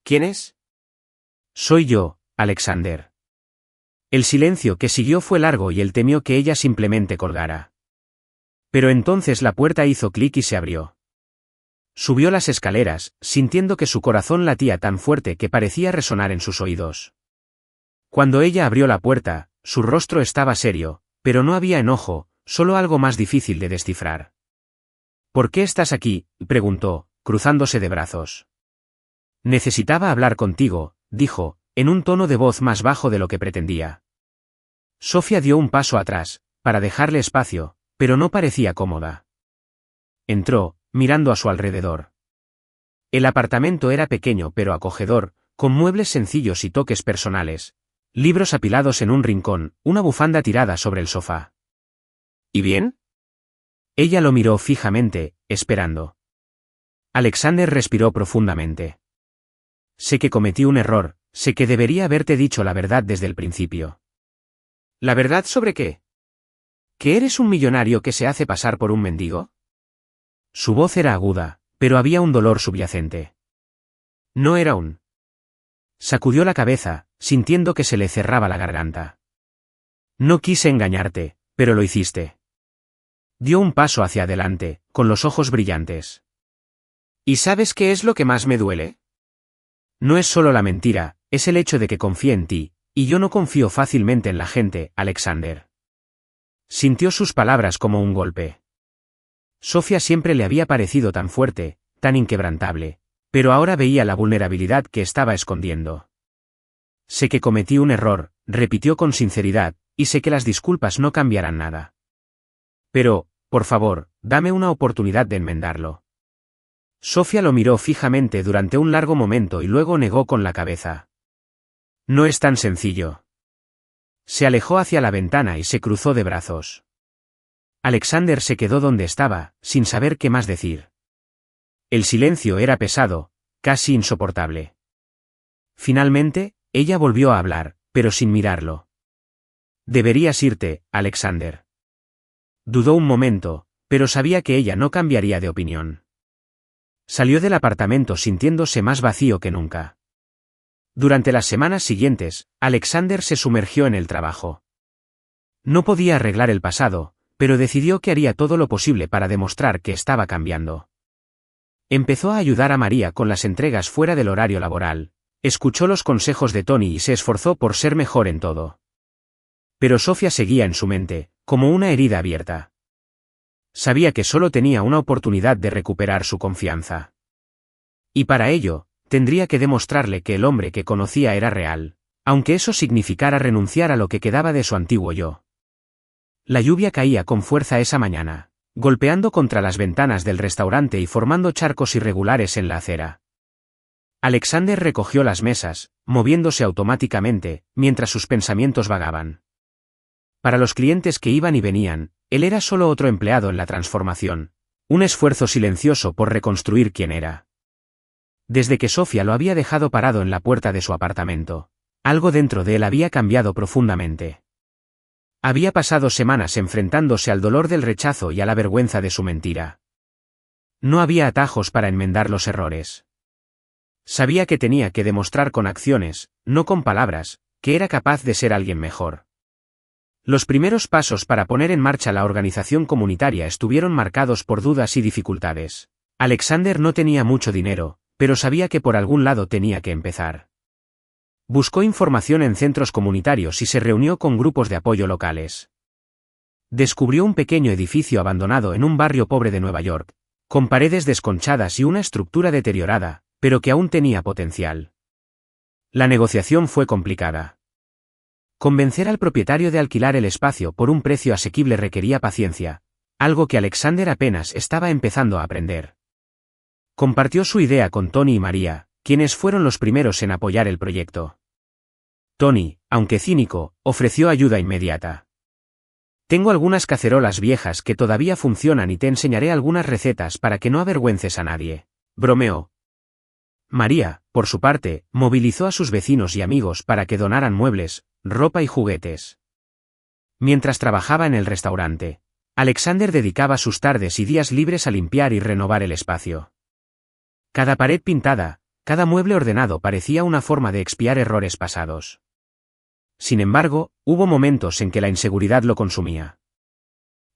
¿Quién es? Soy yo, Alexander. El silencio que siguió fue largo y él temió que ella simplemente colgara. Pero entonces la puerta hizo clic y se abrió. Subió las escaleras, sintiendo que su corazón latía tan fuerte que parecía resonar en sus oídos. Cuando ella abrió la puerta, su rostro estaba serio, pero no había enojo, solo algo más difícil de descifrar. ¿Por qué estás aquí?, preguntó, cruzándose de brazos. Necesitaba hablar contigo, dijo, en un tono de voz más bajo de lo que pretendía. Sofía dio un paso atrás, para dejarle espacio, pero no parecía cómoda. Entró, mirando a su alrededor. El apartamento era pequeño pero acogedor, con muebles sencillos y toques personales, libros apilados en un rincón, una bufanda tirada sobre el sofá. ¿Y bien? Ella lo miró fijamente, esperando. Alexander respiró profundamente. Sé que cometí un error, sé que debería haberte dicho la verdad desde el principio. ¿La verdad sobre qué? ¿Que eres un millonario que se hace pasar por un mendigo? Su voz era aguda, pero había un dolor subyacente. No era un... Sacudió la cabeza, sintiendo que se le cerraba la garganta. No quise engañarte, pero lo hiciste. Dio un paso hacia adelante, con los ojos brillantes. ¿Y sabes qué es lo que más me duele? No es solo la mentira, es el hecho de que confíe en ti, y yo no confío fácilmente en la gente, Alexander. Sintió sus palabras como un golpe. Sofía siempre le había parecido tan fuerte, tan inquebrantable, pero ahora veía la vulnerabilidad que estaba escondiendo. Sé que cometí un error, repitió con sinceridad, y sé que las disculpas no cambiarán nada. Pero, por favor, dame una oportunidad de enmendarlo. Sofía lo miró fijamente durante un largo momento y luego negó con la cabeza. No es tan sencillo. Se alejó hacia la ventana y se cruzó de brazos. Alexander se quedó donde estaba, sin saber qué más decir. El silencio era pesado, casi insoportable. Finalmente, ella volvió a hablar, pero sin mirarlo. Deberías irte, Alexander. Dudó un momento, pero sabía que ella no cambiaría de opinión. Salió del apartamento sintiéndose más vacío que nunca. Durante las semanas siguientes, Alexander se sumergió en el trabajo. No podía arreglar el pasado, pero decidió que haría todo lo posible para demostrar que estaba cambiando. Empezó a ayudar a María con las entregas fuera del horario laboral, escuchó los consejos de Tony y se esforzó por ser mejor en todo. Pero Sofía seguía en su mente, como una herida abierta. Sabía que solo tenía una oportunidad de recuperar su confianza. Y para ello, tendría que demostrarle que el hombre que conocía era real, aunque eso significara renunciar a lo que quedaba de su antiguo yo. La lluvia caía con fuerza esa mañana, golpeando contra las ventanas del restaurante y formando charcos irregulares en la acera. Alexander recogió las mesas, moviéndose automáticamente, mientras sus pensamientos vagaban. Para los clientes que iban y venían, él era solo otro empleado en la transformación, un esfuerzo silencioso por reconstruir quién era. Desde que Sofía lo había dejado parado en la puerta de su apartamento, algo dentro de él había cambiado profundamente. Había pasado semanas enfrentándose al dolor del rechazo y a la vergüenza de su mentira. No había atajos para enmendar los errores. Sabía que tenía que demostrar con acciones, no con palabras, que era capaz de ser alguien mejor. Los primeros pasos para poner en marcha la organización comunitaria estuvieron marcados por dudas y dificultades. Alexander no tenía mucho dinero, pero sabía que por algún lado tenía que empezar. Buscó información en centros comunitarios y se reunió con grupos de apoyo locales. Descubrió un pequeño edificio abandonado en un barrio pobre de Nueva York, con paredes desconchadas y una estructura deteriorada, pero que aún tenía potencial. La negociación fue complicada. Convencer al propietario de alquilar el espacio por un precio asequible requería paciencia, algo que Alexander apenas estaba empezando a aprender. Compartió su idea con Tony y María, quienes fueron los primeros en apoyar el proyecto. Tony, aunque cínico, ofreció ayuda inmediata. Tengo algunas cacerolas viejas que todavía funcionan y te enseñaré algunas recetas para que no avergüences a nadie, bromeó. María, por su parte, movilizó a sus vecinos y amigos para que donaran muebles, ropa y juguetes. Mientras trabajaba en el restaurante, Alexander dedicaba sus tardes y días libres a limpiar y renovar el espacio. Cada pared pintada, cada mueble ordenado parecía una forma de expiar errores pasados. Sin embargo, hubo momentos en que la inseguridad lo consumía.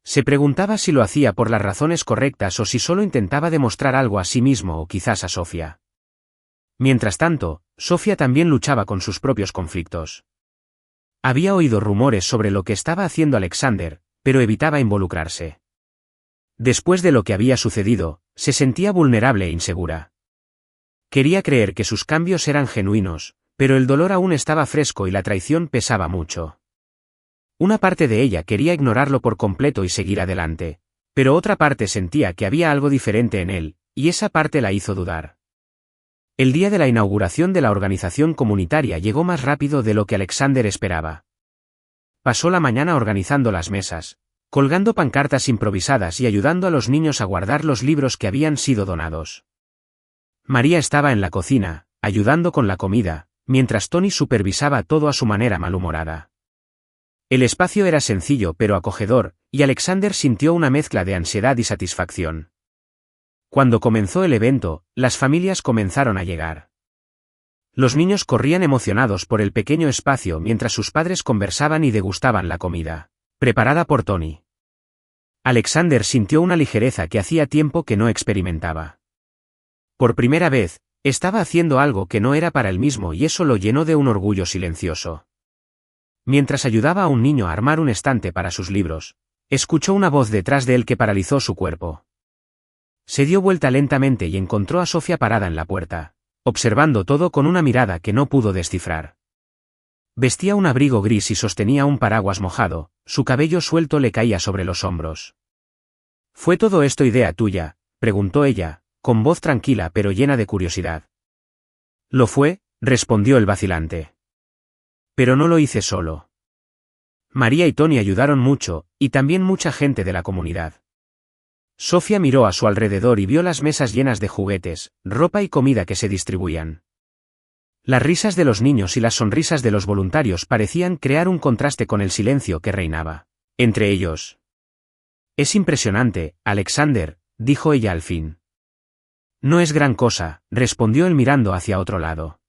Se preguntaba si lo hacía por las razones correctas o si solo intentaba demostrar algo a sí mismo o quizás a Sofía. Mientras tanto, Sofía también luchaba con sus propios conflictos. Había oído rumores sobre lo que estaba haciendo Alexander, pero evitaba involucrarse. Después de lo que había sucedido, se sentía vulnerable e insegura. Quería creer que sus cambios eran genuinos, pero el dolor aún estaba fresco y la traición pesaba mucho. Una parte de ella quería ignorarlo por completo y seguir adelante, pero otra parte sentía que había algo diferente en él, y esa parte la hizo dudar. El día de la inauguración de la organización comunitaria llegó más rápido de lo que Alexander esperaba. Pasó la mañana organizando las mesas, colgando pancartas improvisadas y ayudando a los niños a guardar los libros que habían sido donados. María estaba en la cocina, ayudando con la comida, mientras Tony supervisaba todo a su manera malhumorada. El espacio era sencillo pero acogedor, y Alexander sintió una mezcla de ansiedad y satisfacción. Cuando comenzó el evento, las familias comenzaron a llegar. Los niños corrían emocionados por el pequeño espacio mientras sus padres conversaban y degustaban la comida, preparada por Tony. Alexander sintió una ligereza que hacía tiempo que no experimentaba. Por primera vez, estaba haciendo algo que no era para él mismo y eso lo llenó de un orgullo silencioso. Mientras ayudaba a un niño a armar un estante para sus libros, escuchó una voz detrás de él que paralizó su cuerpo. Se dio vuelta lentamente y encontró a Sofía parada en la puerta, observando todo con una mirada que no pudo descifrar. Vestía un abrigo gris y sostenía un paraguas mojado, su cabello suelto le caía sobre los hombros. ¿Fue todo esto idea tuya?, preguntó ella, con voz tranquila pero llena de curiosidad. Lo fue, respondió el vacilante. Pero no lo hice solo. María y Tony ayudaron mucho, y también mucha gente de la comunidad. Sofía miró a su alrededor y vio las mesas llenas de juguetes, ropa y comida que se distribuían. Las risas de los niños y las sonrisas de los voluntarios parecían crear un contraste con el silencio que reinaba entre ellos. Es impresionante, Alexander, dijo ella al fin. No es gran cosa, respondió él mirando hacia otro lado.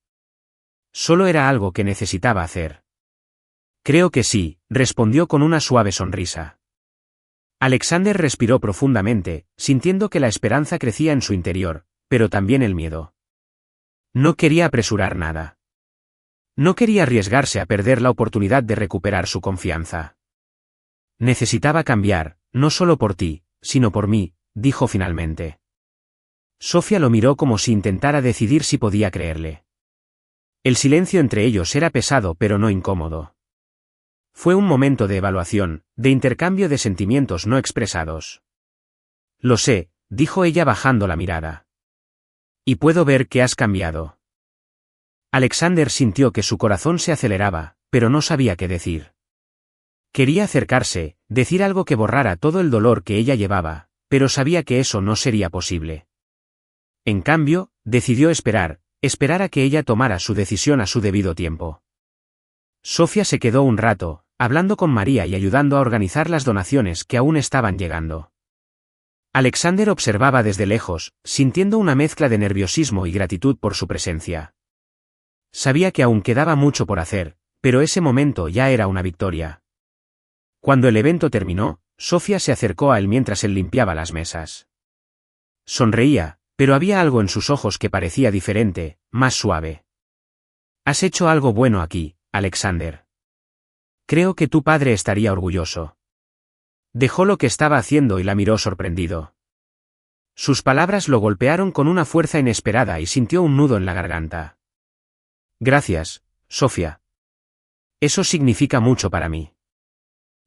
Solo era algo que necesitaba hacer. Creo que sí, respondió con una suave sonrisa. Alexander respiró profundamente, sintiendo que la esperanza crecía en su interior, pero también el miedo. No quería apresurar nada. No quería arriesgarse a perder la oportunidad de recuperar su confianza. Necesitaba cambiar, no solo por ti, sino por mí, dijo finalmente. Sofía lo miró como si intentara decidir si podía creerle. El silencio entre ellos era pesado pero no incómodo. Fue un momento de evaluación, de intercambio de sentimientos no expresados. Lo sé, dijo ella bajando la mirada. Y puedo ver que has cambiado. Alexander sintió que su corazón se aceleraba, pero no sabía qué decir. Quería acercarse, decir algo que borrara todo el dolor que ella llevaba, pero sabía que eso no sería posible. En cambio, decidió esperar a que ella tomara su decisión a su debido tiempo. Sofía se quedó un rato, hablando con María y ayudando a organizar las donaciones que aún estaban llegando. Alexander observaba desde lejos, sintiendo una mezcla de nerviosismo y gratitud por su presencia. Sabía que aún quedaba mucho por hacer, pero ese momento ya era una victoria. Cuando el evento terminó, Sofía se acercó a él mientras él limpiaba las mesas. Sonreía, pero había algo en sus ojos que parecía diferente, más suave. Has hecho algo bueno aquí, Alexander. Creo que tu padre estaría orgulloso. Dejó lo que estaba haciendo y la miró sorprendido. Sus palabras lo golpearon con una fuerza inesperada y sintió un nudo en la garganta. Gracias, Sofía. Eso significa mucho para mí.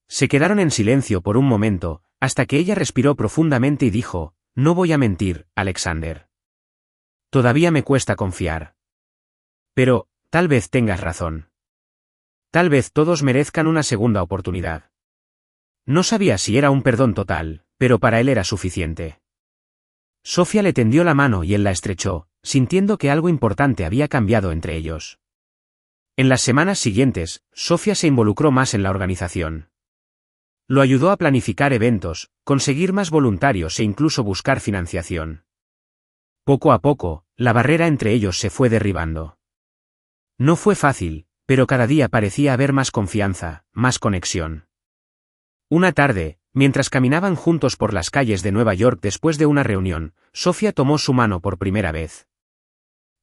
Se quedaron en silencio por un momento, hasta que ella respiró profundamente y dijo, no voy a mentir, Alexander. Todavía me cuesta confiar. Pero, tal vez tengas razón. Tal vez todos merezcan una segunda oportunidad. No sabía si era un perdón total, pero para él era suficiente. Sofía le tendió la mano y él la estrechó, sintiendo que algo importante había cambiado entre ellos. En las semanas siguientes, Sofía se involucró más en la organización. Lo ayudó a planificar eventos, conseguir más voluntarios e incluso buscar financiación. Poco a poco, la barrera entre ellos se fue derribando. No fue fácil, pero cada día parecía haber más confianza, más conexión. Una tarde, mientras caminaban juntos por las calles de Nueva York después de una reunión, Sofía tomó su mano por primera vez.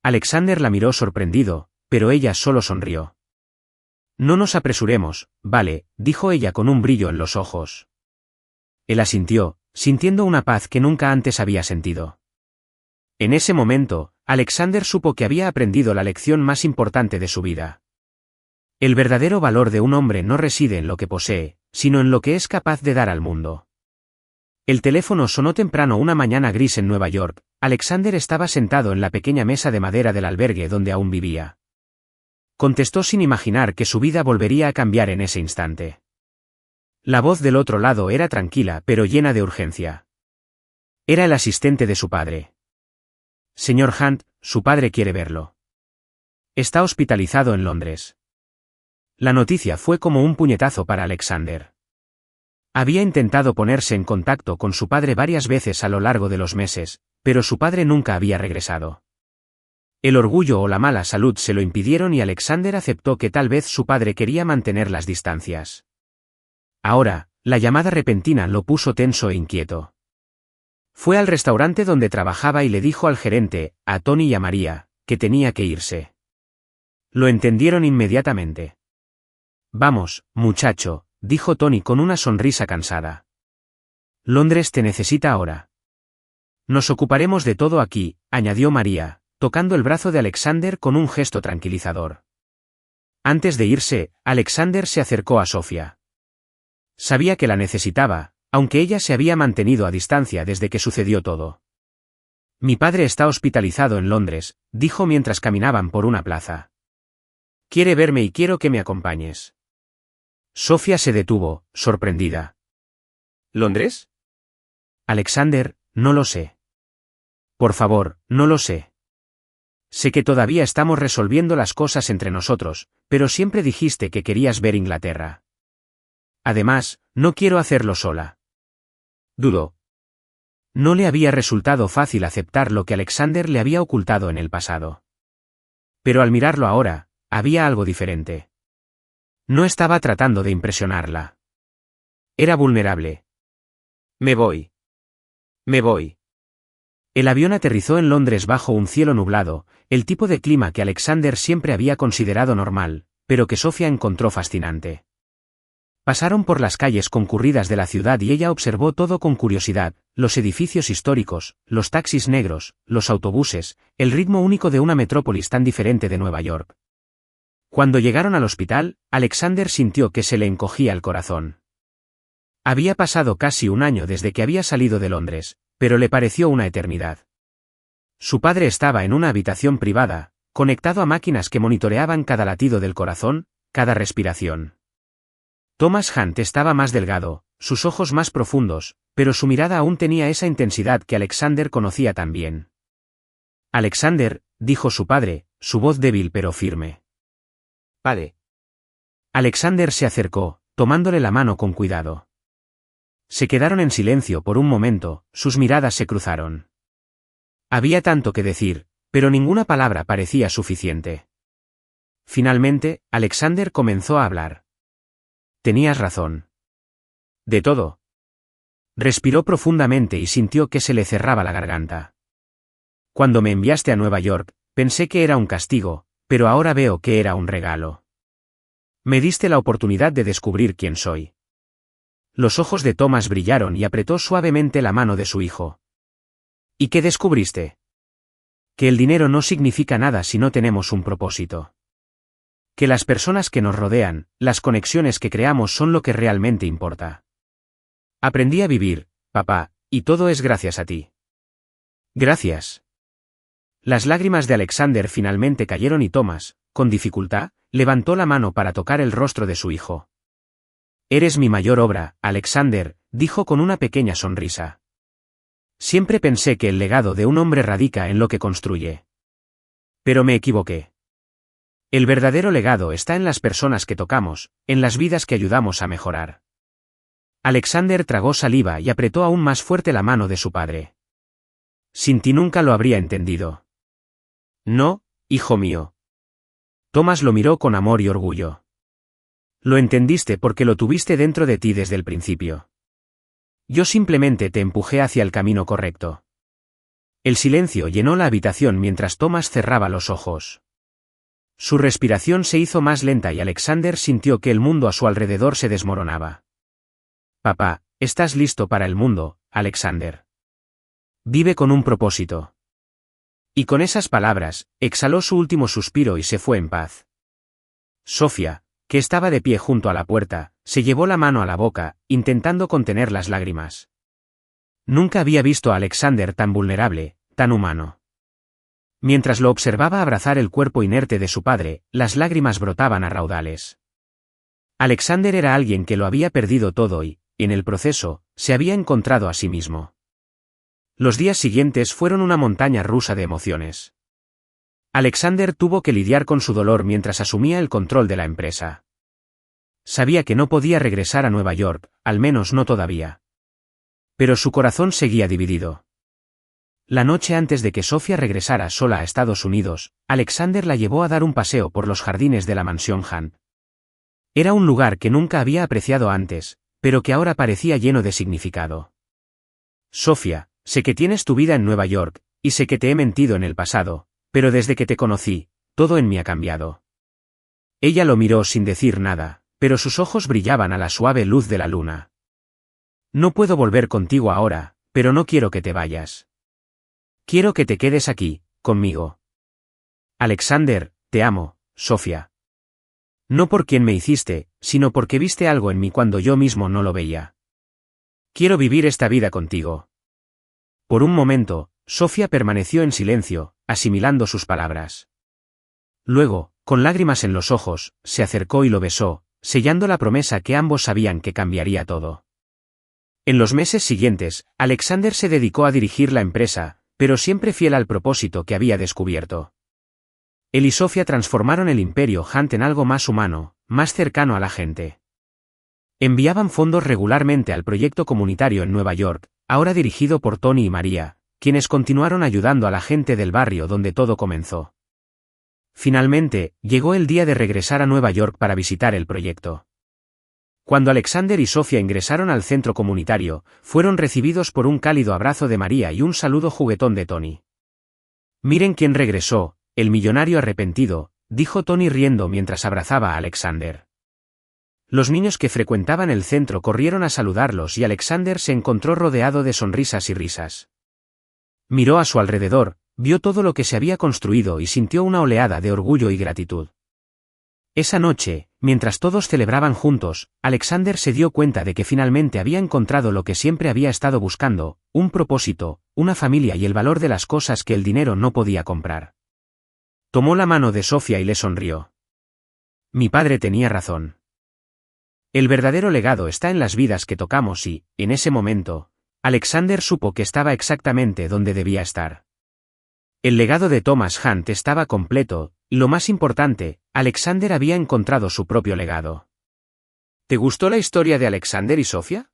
Alexander la miró sorprendido, pero ella solo sonrió. No nos apresuremos, vale, dijo ella con un brillo en los ojos. Él asintió, sintiendo una paz que nunca antes había sentido. En ese momento, Alexander supo que había aprendido la lección más importante de su vida. El verdadero valor de un hombre no reside en lo que posee, sino en lo que es capaz de dar al mundo. El teléfono sonó temprano una mañana gris en Nueva York. Alexander estaba sentado en la pequeña mesa de madera del albergue donde aún vivía. Contestó sin imaginar que su vida volvería a cambiar en ese instante. La voz del otro lado era tranquila pero llena de urgencia. Era el asistente de su padre. Señor Hunt, su padre quiere verlo. Está hospitalizado en Londres. La noticia fue como un puñetazo para Alexander. Había intentado ponerse en contacto con su padre varias veces a lo largo de los meses, pero su padre nunca había regresado. El orgullo o la mala salud se lo impidieron y Alexander aceptó que tal vez su padre quería mantener las distancias. Ahora, la llamada repentina lo puso tenso e inquieto. Fue al restaurante donde trabajaba y le dijo al gerente, a Tony y a María, que tenía que irse. Lo entendieron inmediatamente. Vamos, muchacho, dijo Tony con una sonrisa cansada. Londres te necesita ahora. Nos ocuparemos de todo aquí, añadió María, tocando el brazo de Alexander con un gesto tranquilizador. Antes de irse, Alexander se acercó a Sofía. Sabía que la necesitaba, aunque ella se había mantenido a distancia desde que sucedió todo. Mi padre está hospitalizado en Londres, dijo mientras caminaban por una plaza. Quiere verme y quiero que me acompañes. Sofía se detuvo, sorprendida. ¿Londres? Alexander, no lo sé. Por favor, no lo sé. Sé que todavía estamos resolviendo las cosas entre nosotros, pero siempre dijiste que querías ver Inglaterra. Además, no quiero hacerlo sola. Dudó. No le había resultado fácil aceptar lo que Alexander le había ocultado en el pasado. Pero al mirarlo ahora, había algo diferente. No estaba tratando de impresionarla. Era vulnerable. Me voy. Me voy. El avión aterrizó en Londres bajo un cielo nublado, el tipo de clima que Alexander siempre había considerado normal, pero que Sofía encontró fascinante. Pasaron por las calles concurridas de la ciudad y ella observó todo con curiosidad, los edificios históricos, los taxis negros, los autobuses, el ritmo único de una metrópolis tan diferente de Nueva York. Cuando llegaron al hospital, Alexander sintió que se le encogía el corazón. Había pasado casi un año desde que había salido de Londres, pero le pareció una eternidad. Su padre estaba en una habitación privada, conectado a máquinas que monitoreaban cada latido del corazón, cada respiración. Thomas Hunt estaba más delgado, sus ojos más profundos, pero su mirada aún tenía esa intensidad que Alexander conocía tan bien. Alexander, dijo su padre, su voz débil pero firme. Padre. Alexander se acercó, tomándole la mano con cuidado. Se quedaron en silencio por un momento, sus miradas se cruzaron. Había tanto que decir, pero ninguna palabra parecía suficiente. Finalmente, Alexander comenzó a hablar. Tenías razón. De todo. Respiró profundamente y sintió que se le cerraba la garganta. Cuando me enviaste a Nueva York, pensé que era un castigo, pero ahora veo que era un regalo. Me diste la oportunidad de descubrir quién soy. Los ojos de Thomas brillaron y apretó suavemente la mano de su hijo. ¿Y qué descubriste? Que el dinero no significa nada si no tenemos un propósito. Que las personas que nos rodean, las conexiones que creamos son lo que realmente importa. Aprendí a vivir, papá, y todo es gracias a ti. Gracias. Las lágrimas de Alexander finalmente cayeron y Thomas, con dificultad, levantó la mano para tocar el rostro de su hijo. Eres mi mayor obra, Alexander, dijo con una pequeña sonrisa. Siempre pensé que el legado de un hombre radica en lo que construye. Pero me equivoqué. El verdadero legado está en las personas que tocamos, en las vidas que ayudamos a mejorar. Alexander tragó saliva y apretó aún más fuerte la mano de su padre. Sin ti nunca lo habría entendido. No, hijo mío. Thomas lo miró con amor y orgullo. Lo entendiste porque lo tuviste dentro de ti desde el principio. Yo simplemente te empujé hacia el camino correcto. El silencio llenó la habitación mientras Thomas cerraba los ojos. Su respiración se hizo más lenta y Alexander sintió que el mundo a su alrededor se desmoronaba. Papá, estás listo para el mundo, Alexander. Vive con un propósito. Y con esas palabras, exhaló su último suspiro y se fue en paz. Sofía, que estaba de pie junto a la puerta, se llevó la mano a la boca, intentando contener las lágrimas. Nunca había visto a Alexander tan vulnerable, tan humano. Mientras lo observaba abrazar el cuerpo inerte de su padre, las lágrimas brotaban a raudales. Alexander era alguien que lo había perdido todo y, en el proceso, se había encontrado a sí mismo. Los días siguientes fueron una montaña rusa de emociones. Alexander tuvo que lidiar con su dolor mientras asumía el control de la empresa. Sabía que no podía regresar a Nueva York, al menos no todavía. Pero su corazón seguía dividido. La noche antes de que Sofía regresara sola a Estados Unidos, Alexander la llevó a dar un paseo por los jardines de la mansión Hunt. Era un lugar que nunca había apreciado antes, pero que ahora parecía lleno de significado. Sofía, sé que tienes tu vida en Nueva York, y sé que te he mentido en el pasado, pero desde que te conocí, todo en mí ha cambiado. Ella lo miró sin decir nada, pero sus ojos brillaban a la suave luz de la luna. No puedo volver contigo ahora, pero no quiero que te vayas. Quiero que te quedes aquí, conmigo. Alexander, te amo, Sofía. No por quien me hiciste, sino porque viste algo en mí cuando yo mismo no lo veía. Quiero vivir esta vida contigo. Por un momento, Sofía permaneció en silencio, asimilando sus palabras. Luego, con lágrimas en los ojos, se acercó y lo besó, sellando la promesa que ambos sabían que cambiaría todo. En los meses siguientes, Alexander se dedicó a dirigir la empresa, pero siempre fiel al propósito que había descubierto. Él y Sofía transformaron el imperio Hunt en algo más humano, más cercano a la gente. Enviaban fondos regularmente al proyecto comunitario en Nueva York, ahora dirigido por Tony y María, quienes continuaron ayudando a la gente del barrio donde todo comenzó. Finalmente, llegó el día de regresar a Nueva York para visitar el proyecto. Cuando Alexander y Sofía ingresaron al centro comunitario, fueron recibidos por un cálido abrazo de María y un saludo juguetón de Tony. Miren quién regresó, el millonario arrepentido, dijo Tony riendo mientras abrazaba a Alexander. Los niños que frecuentaban el centro corrieron a saludarlos y Alexander se encontró rodeado de sonrisas y risas. Miró a su alrededor, vio todo lo que se había construido y sintió una oleada de orgullo y gratitud. Esa noche, mientras todos celebraban juntos, Alexander se dio cuenta de que finalmente había encontrado lo que siempre había estado buscando, un propósito, una familia y el valor de las cosas que el dinero no podía comprar. Tomó la mano de Sofía y le sonrió. Mi padre tenía razón. El verdadero legado está en las vidas que tocamos y, en ese momento, Alexander supo que estaba exactamente donde debía estar. El legado de Thomas Hunt estaba completo, y lo más importante, Alexander había encontrado su propio legado. ¿Te gustó la historia de Alexander y Sofía?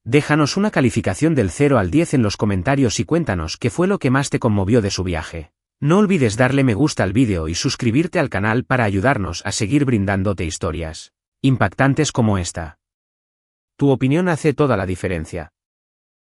Déjanos una calificación del 0 al 10 en los comentarios y cuéntanos qué fue lo que más te conmovió de su viaje. No olvides darle me gusta al vídeo y suscribirte al canal para ayudarnos a seguir brindándote historias impactantes como esta. Tu opinión hace toda la diferencia.